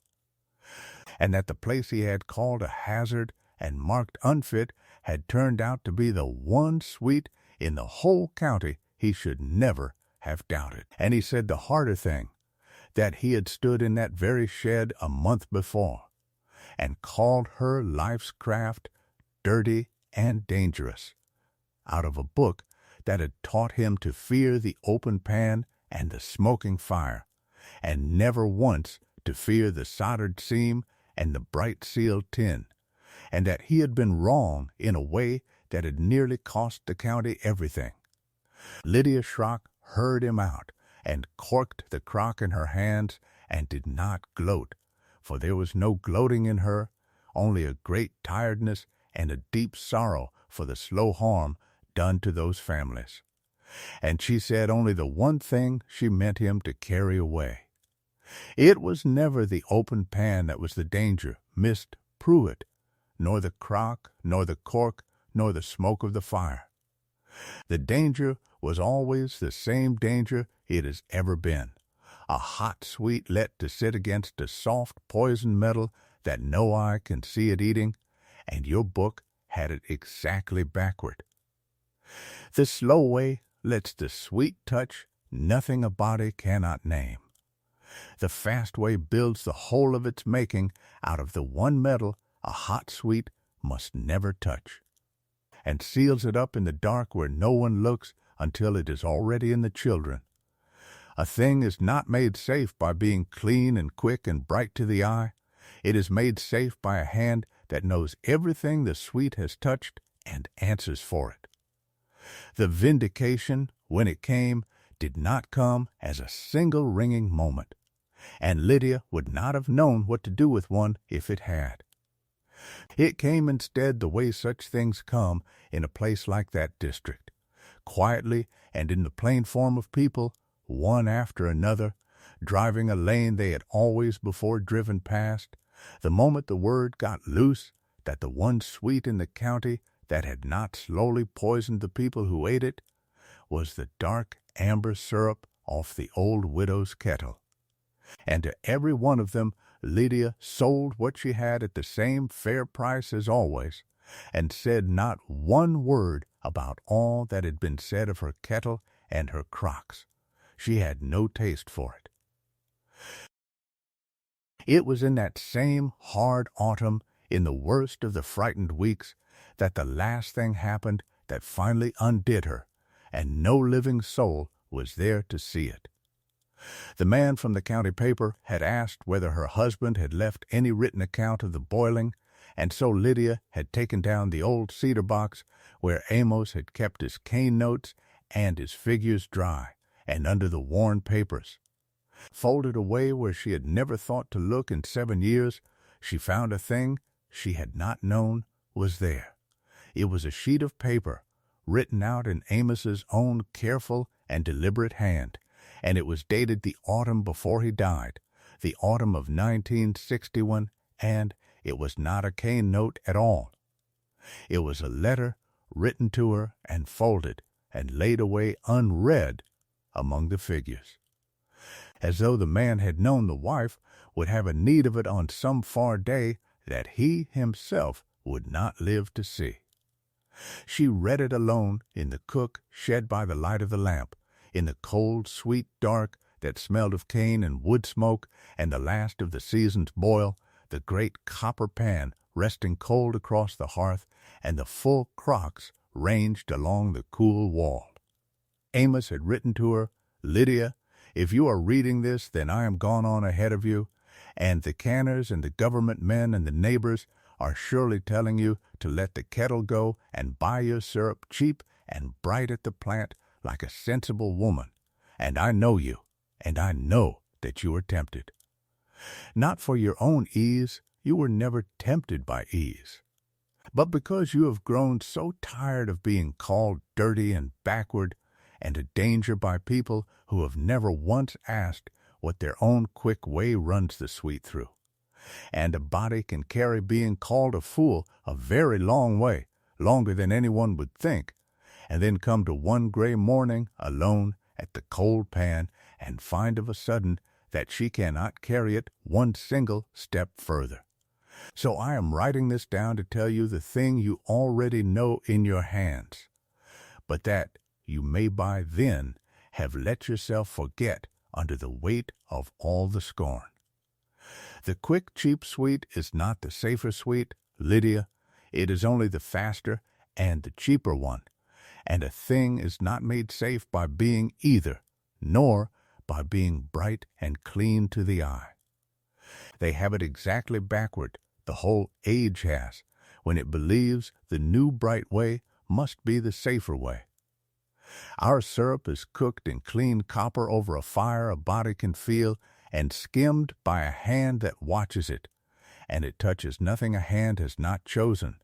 and that the place he had called a hazard and marked unfit had turned out to be the one sweet in the whole county he should never have doubted. And he said the harder thing, that he had stood in that very shed a month before and called her life's craft dirty and dangerous, out of a book that had taught him to fear the open pan and the smoking fire, and never once to fear the soldered seam and the bright sealed tin, and that he had been wrong in a way that had nearly cost the county everything. Lydia Schrock heard him out and corked the crock in her hands and did not gloat, for there was no gloating in her, only a great tiredness and a deep sorrow for the slow harm done to those families. And she said only the one thing she meant him to carry away. It was never the open pan that was the danger, Missed Pruitt, nor the crock, nor the cork, nor the smoke of the fire. The danger was always the same danger it has ever been, a hot sweet let to sit against a soft poison metal that no eye can see it eating, and your book had it exactly backward. The slow way lets the sweet touch nothing a body cannot name. The fast way builds the whole of its making out of the one metal a hot sweet must never touch, and seals it up in the dark where no one looks until it is already in the children. A thing is not made safe by being clean and quick and bright to the eye. It is made safe by a hand that knows everything the sweet has touched and answers for it. The vindication, when it came, did not come as a single ringing moment, and Lydia would not have known what to do with one if it had. It came instead the way such things come in a place like that district, quietly and in the plain form of people, one after another, driving a lane they had always before driven past, the moment the word got loose that the one sweet in the county that had not slowly poisoned the people who ate it was the dark amber syrup off the old widow's kettle. And to every one of them Lydia sold what she had at the same fair price as always, and said not one word about all that had been said of her kettle and her crocks. She had no taste for it. It was in that same hard autumn, in the worst of the frightened weeks, that the last thing happened that finally undid her, and no living soul was there to see it. The man from the county paper had asked whether her husband had left any written account of the boiling, and so Lydia had taken down the old cedar box where Amos had kept his cane notes and his figures dry, and under the worn papers. Folded away where she had never thought to look in 7 years, she found a thing she had not known was there. It was a sheet of paper, written out in Amos's own careful and deliberate hand, and it was dated the autumn before he died, the autumn of 1961, and it was not a cane note at all. It was a letter written to her and folded and laid away unread among the figures, as though the man had known the wife would have a need of it on some far day that he himself would not live to see. She read it alone in the cook shed by the light of the lamp, in the cold, sweet dark that smelled of cane and wood smoke and the last of the season's boil, the great copper pan resting cold across the hearth, and the full crocks ranged along the cool wall. Amos had written to her, "Lydia, if you are reading this, then I am gone on ahead of you, and the canners and the government men and the neighbors are surely telling you to let the kettle go and buy your syrup cheap and bright at the plant like a sensible woman, and I know you, and I know that you are tempted. Not for your own ease, you were never tempted by ease, but because you have grown so tired of being called dirty and backward and a danger by people who have never once asked what their own quick way runs the sweet through. And a body can carry being called a fool a very long way, longer than anyone would think, and then come to one gray morning alone at the cold pan and find of a sudden that she cannot carry it one single step further. So I am writing this down to tell you the thing you already know in your hands, but that you may by then have let yourself forget under the weight of all the scorn. The quick, cheap sweet is not the safer sweet, Lydia. It is only the faster and the cheaper one, and a thing is not made safe by being either, nor by being bright and clean to the eye. They have it exactly backward, the whole age has, when it believes the new bright way must be the safer way. Our syrup is cooked in clean copper over a fire a body can feel, and skimmed by a hand that watches it, and it touches nothing a hand has not chosen,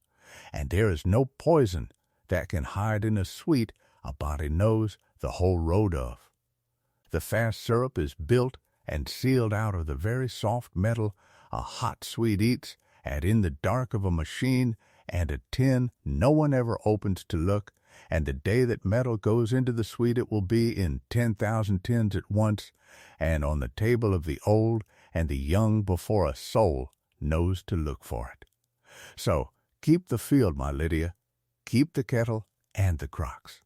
and there is no poison that can hide in a sweet a body knows the whole road of. The fast syrup is built and sealed out of the very soft metal a hot sweet eats, and in the dark of a machine and a tin no one ever opens to look, and the day that metal goes into the sweet it will be in 10,000 tins at once, and on the table of the old and the young before a soul knows to look for it. So keep the field, my Lydia, keep the kettle and the crocks.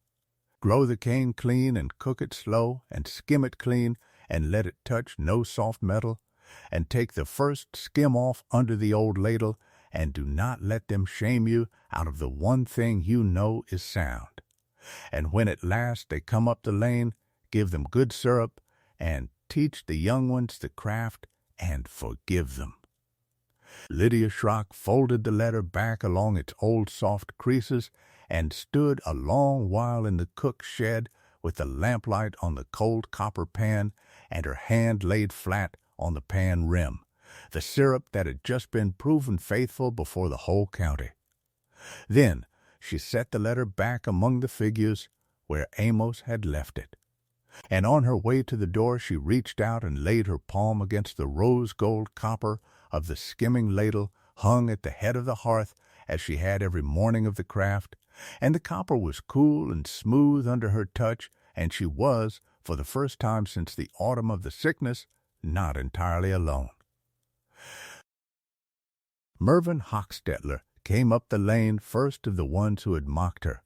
Grow the cane clean and cook it slow and skim it clean and let it touch no soft metal, and take the first skim off under the old ladle, and do not let them shame you out of the one thing you know is sound. And when at last they come up the lane, give them good syrup, and teach the young ones the craft, and forgive them. Lydia Schrock folded the letter back along its old soft creases, and stood a long while in the cook's shed with the lamplight on the cold copper pan, and her hand laid flat on the pan rim, the syrup that had just been proven faithful before the whole county. Then she set the letter back among the figures where Amos had left it, and on her way to the door she reached out and laid her palm against the rose-gold copper of the skimming ladle hung at the head of the hearth as she had every morning of the craft, and the copper was cool and smooth under her touch, and she was, for the first time since the autumn of the sickness, not entirely alone. Mervyn Hochstetler came up the lane first of the ones who had mocked her,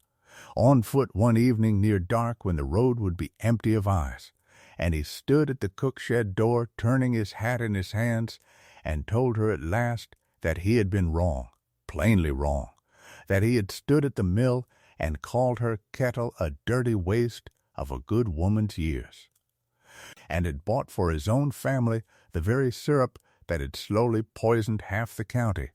on foot one evening near dark when the road would be empty of eyes, and he stood at the cook-shed door turning his hat in his hands, and told her at last that he had been wrong, plainly wrong, that he had stood at the mill and called her kettle a dirty waste of a good woman's years, and had bought for his own family the very syrup that had slowly poisoned half the county,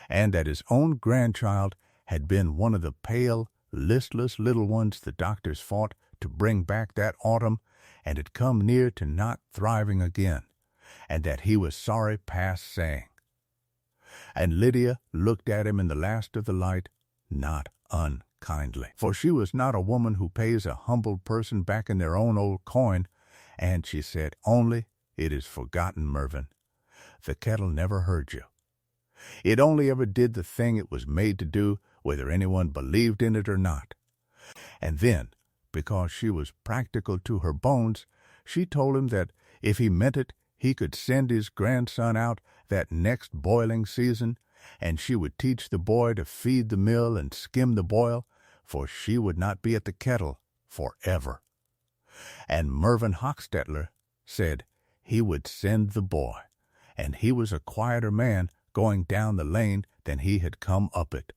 and that his own grandchild had been one of the pale, listless little ones the doctors fought to bring back that autumn, and had come near to not thriving again, and that he was sorry past saying. And Lydia looked at him in the last of the light, not unkindly, for she was not a woman who pays a humbled person back in their own old coin, and she said, "Only it is forgotten, Mervyn. The kettle never heard you. It only ever did the thing it was made to do whether anyone believed in it or not. And then, because she was practical to her bones, she told him that if he meant it, he could send his grandson out that next boiling season, and she would teach the boy to feed the mill and skim the boil, for she would not be at the kettle forever. And Mervyn Hochstetler said he would send the boy, and he was a quieter man going down the lane than he had come up it.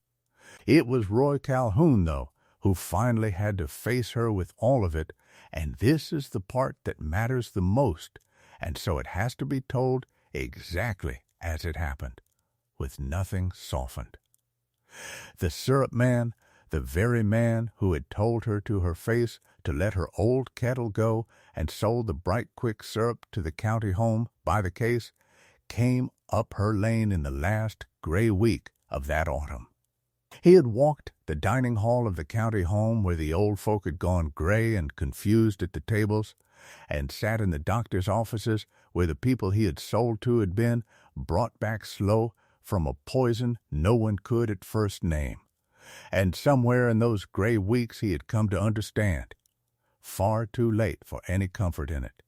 It was Roy Calhoun, though, who finally had to face her with all of it, and this is the part that matters the most, and so it has to be told exactly as it happened, with nothing softened. The syrup man, the very man who had told her to her face to let her old kettle go and sold the bright quick syrup to the county home by the case, came up her lane in the last gray week of that autumn. He had walked the dining hall of the county home where the old folk had gone gray and confused at the tables, and sat in the doctor's offices where the people he had sold to had been brought back slow from a poison no one could at first name. And somewhere in those gray weeks he had come to understand, far too late for any comfort in it,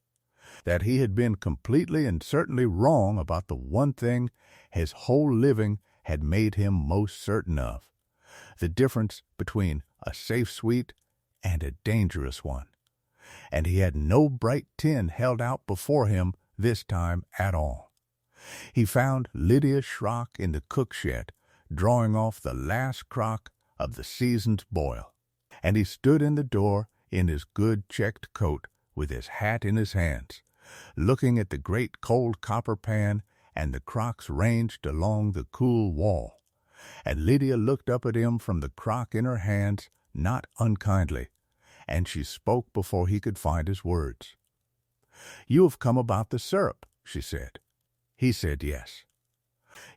that he had been completely and certainly wrong about the one thing his whole living had made him most certain of, the difference between a safe sweet and a dangerous one. And he had no bright tin held out before him this time at all. He found Lydia Schrock in the cook shed, drawing off the last crock of the season's boil, and he stood in the door in his good checked coat with his hat in his hands, looking at the great cold copper pan and the crocks ranged along the cool wall. And Lydia looked up at him from the crock in her hands, not unkindly, and she spoke before he could find his words. "You have come about the syrup," she said. He said yes.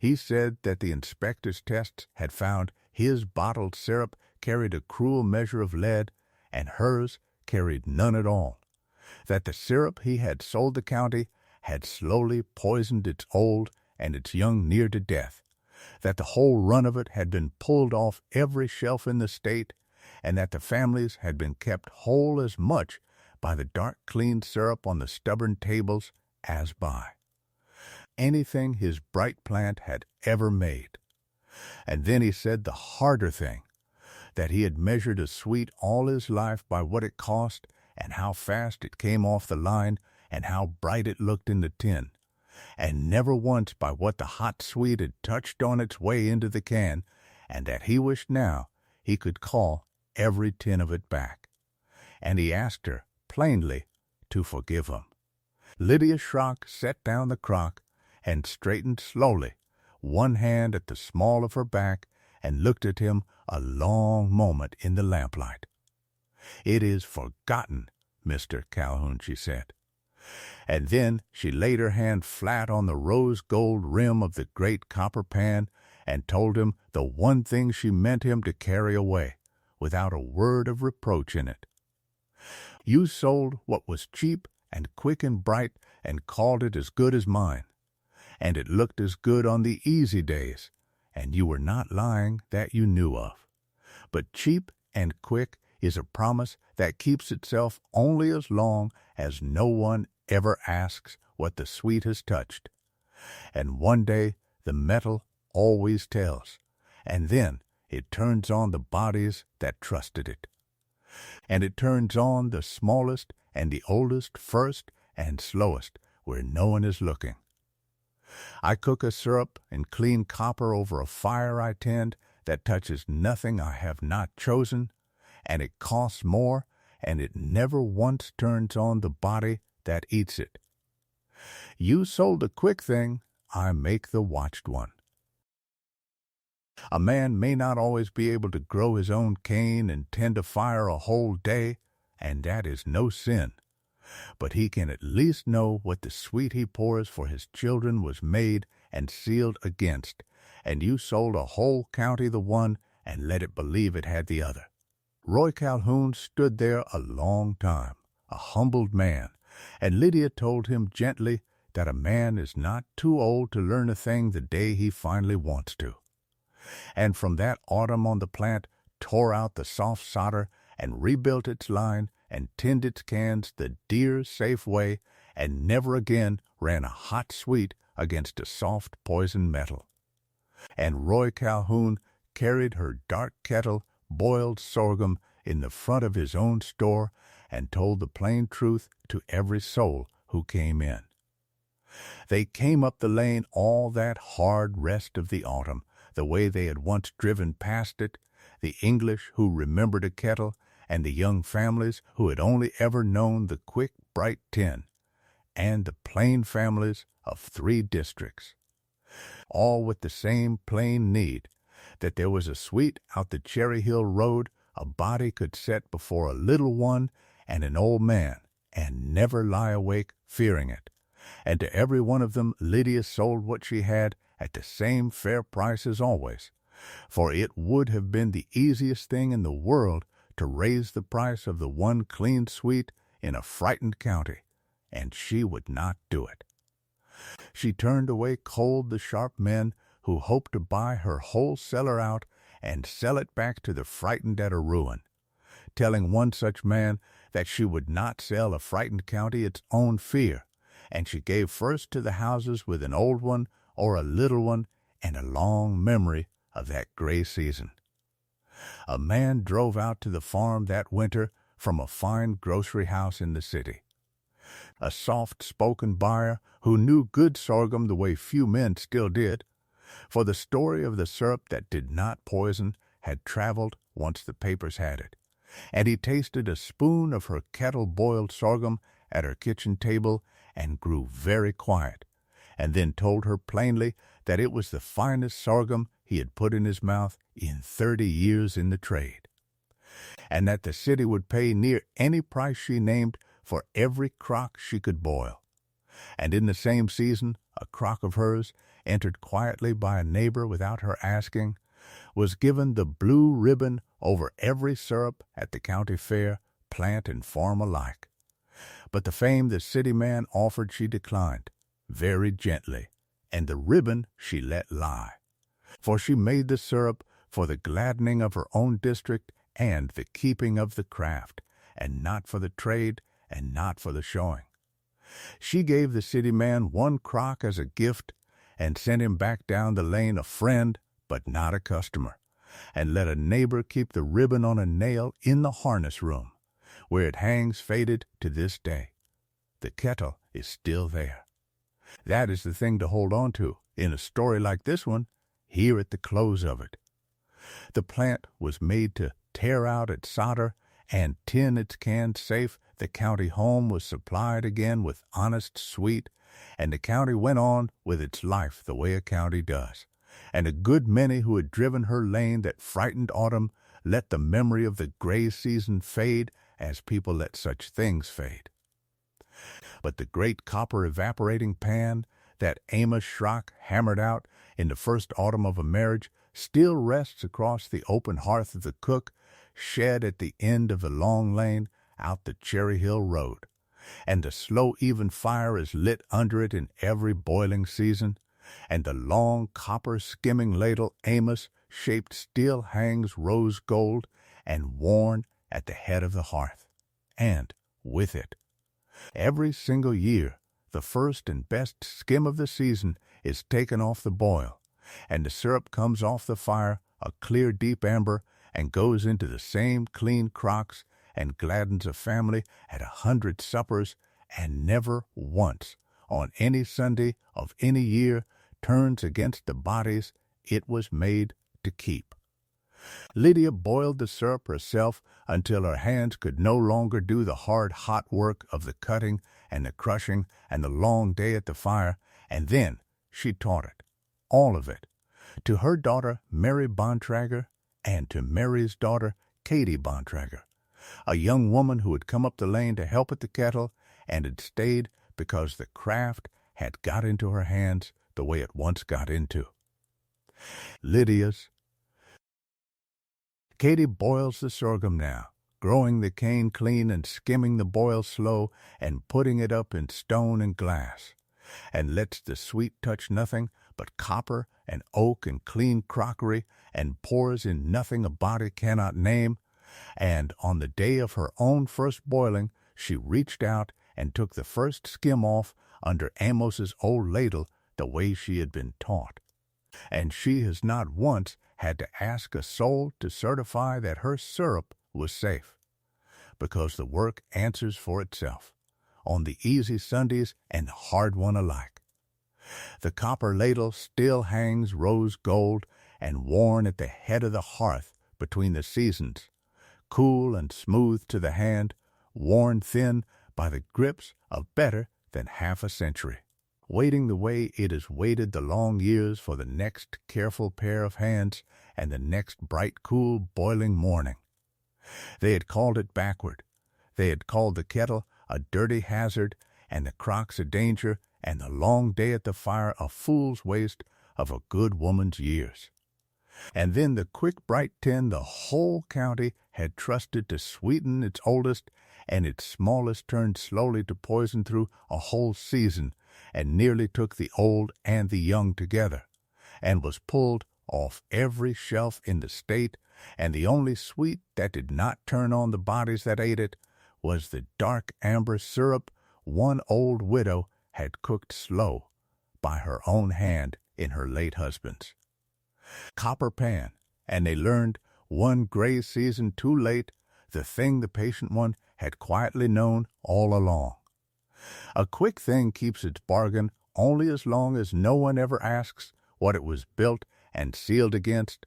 He said that the inspector's tests had found his bottled syrup carried a cruel measure of lead, and hers carried none at all, that the syrup he had sold the county had slowly poisoned its old and its young near to death, that the whole run of it had been pulled off every shelf in the state, and that the families had been kept whole as much by the dark clean syrup on the stubborn tables as by anything his bright plant had ever made. And then he said the harder thing, that he had measured a sweet all his life by what it cost and how fast it came off the line and how bright it looked in the tin, and never once by what the hot sweet had touched on its way into the can, and that he wished now he could call every tin of it back. And he asked her, plainly, to forgive him. Lydia Schrock set down the crock and straightened slowly, one hand at the small of her back, and looked at him a long moment in the lamplight. "It is forgotten, Mr. Calhoun," she said. And then she laid her hand flat on the rose-gold rim of the great copper pan and told him the one thing she meant him to carry away, without a word of reproach in it. "You sold what was cheap and quick and bright and called it as good as mine, and it looked as good on the easy days, and you were not lying that you knew of. But cheap and quick is a promise that keeps itself only as long as no one ever asks what the sweet has touched. And one day the metal always tells, and then it turns on the bodies that trusted it. And it turns on the smallest and the oldest first and slowest where no one is looking. I cook a syrup in clean copper over a fire I tend that touches nothing I have not chosen, and it costs more, and it never once turns on the body that eats it. You sold the quick thing, I make the watched one. A man may not always be able to grow his own cane and tend a fire a whole day, and that is no sin. But he can at least know what the sweet he pours for his children was made and sealed against, and you sold a whole county the one and let it believe it had the other. Roy Calhoun stood there a long time, a humbled man, and Lydia told him gently that a man is not too old to learn a thing the day he finally wants to. And from that autumn on the plant tore out the soft solder and rebuilt its line and tinned its cans the dear, safe way, and never again ran a hot sweet against a soft poison metal. And Roy Calhoun carried her dark kettle boiled sorghum in the front of his own store and told the plain truth to every soul who came in. They came up the lane all that hard rest of the autumn, the way they had once driven past it, the English who remembered a kettle, and the young families who had only ever known the quick, bright tin, and the plain families of 3 districts, all with the same plain need, that there was a sweet out the Cherry Hill Road a body could set before a little one and an old man, and never lie awake fearing it. And to every one of them Lydia sold what she had at the same fair price as always, for it would have been the easiest thing in the world to raise the price of the one clean sweet in a frightened county, and she would not do it. She turned away cold the sharp men who hoped to buy her whole cellar out and sell it back to the frightened at a ruin, telling one such man that she would not sell a frightened county its own fear, and she gave first to the houses with an old one or a little one and a long memory of that gray season. A man drove out to the farm that winter from a fine grocery house in the city. A soft-spoken buyer who knew good sorghum the way few men still did, for the story of the syrup that did not poison had traveled once the papers had it, and he tasted a spoon of her kettle-boiled sorghum at her kitchen table and grew very quiet, and then told her plainly that it was the finest sorghum he had put in his mouth in 30 years in the trade, and that the city would pay near any price she named for every crock she could boil. And in the same season, a crock of hers, entered quietly by a neighbor without her asking, was given the blue ribbon over every syrup at the county fair, plant and farm alike. But the fame the city man offered she declined, very gently, and the ribbon she let lie. For she made the syrup for the gladdening of her own district and the keeping of the craft, and not for the trade and not for the showing. She gave the city man one crock as a gift and sent him back down the lane a friend, but not a customer, and let a neighbor keep the ribbon on a nail in the harness room, where it hangs faded to this day. The kettle is still there. That is the thing to hold on to in a story like this one, here at the close of it. The plant was made to tear out its solder and tin its cans safe. The county home was supplied again with honest sweet, and the county went on with its life the way a county does. And a good many who had driven her lane that frightened autumn let the memory of the gray season fade as people let such things fade. But the great copper evaporating pan that Amos Schrock hammered out in the first autumn of a marriage still rests across the open hearth of the cook, shed at the end of the long lane out the Cherry Hill Road, and the slow even fire is lit under it in every boiling season, and the long copper skimming ladle Amos shaped still hangs rose gold and worn at the head of the hearth, and with it, every single year, the first and best skim of the season is taken off the boil, and the syrup comes off the fire a clear deep amber and goes into the same clean crocks and gladdens a family at 100 suppers, and never once on any Sunday of any year turns against the bodies it was made to keep. Lydia boiled the syrup herself until her hands could no longer do the hard hot work of the cutting and the crushing and the long day at the fire, and then she taught it, all of it, to her daughter Mary Bontrager and to Mary's daughter Katie Bontrager, a young woman who had come up the lane to help at the kettle and had stayed because the craft had got into her hands the way it once got into Lydia's. Katie boils the sorghum now, growing the cane clean and skimming the boil slow and putting it up in stone and glass, and lets the sweet touch nothing but copper and oak and clean crockery, and pours in nothing a body cannot name, and on the day of her own first boiling, she reached out and took the first skim off under Amos's old ladle the way she had been taught. And she has not once had to ask a soul to certify that her syrup was safe, because the work answers for itself, on the easy Sundays and the hard one alike. The copper ladle still hangs rose gold and worn at the head of the hearth between the seasons, cool and smooth to the hand, worn thin by the grips of better than half a century, waiting the way it has waited the long years for the next careful pair of hands and the next bright, cool, boiling morning. They had called it backward. They had called the kettle a dirty hazard, and the crocks a danger, and the long day at the fire a fool's waste of a good woman's years. And then the quick, bright tin the whole county had trusted to sweeten its oldest, and its smallest turned slowly to poison through a whole season, and nearly took the old and the young together, and was pulled off every shelf in the state, and the only sweet that did not turn on the bodies that ate it was the dark amber syrup one old widow had cooked slow by her own hand in her late husband's copper pan, and they learned one gray season too late the thing the patient one had quietly known all along. A quick thing keeps its bargain only as long as no one ever asks what it was built and sealed against.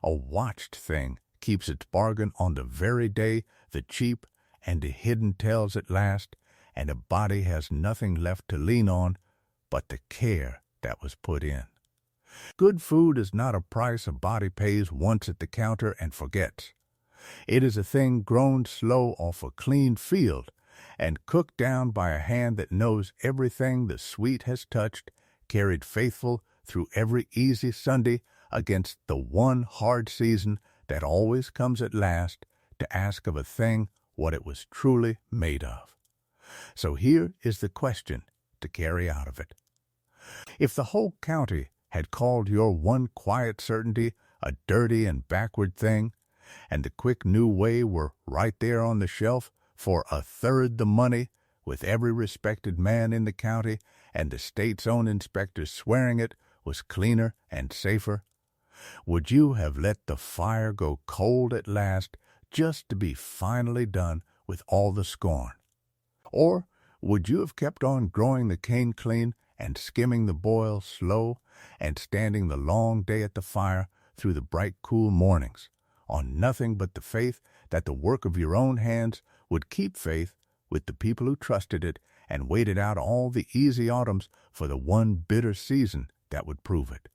A watched thing keeps its bargain on the very day the cheap and the hidden tells at last, and a body has nothing left to lean on but the care that was put in. Good food is not a price a body pays once at the counter and forgets. It is a thing grown slow off a clean field and cooked down by a hand that knows everything the sweet has touched, carried faithful through every easy Sunday against the one hard season that always comes at last to ask of a thing what it was truly made of. So here is the question to carry out of it. If the whole county had called your one quiet certainty a dirty and backward thing, and the quick new way were right there on the shelf for a third the money, with every respected man in the county and the state's own inspectors swearing it was cleaner and safer, would you have let the fire go cold at last just to be finally done with all the scorn? Or would you have kept on growing the cane clean and skimming the boil slow and standing the long day at the fire through the bright cool mornings, on nothing but the faith that the work of your own hands would keep faith with the people who trusted it and waited out all the easy autumns for the one bitter season that would prove it?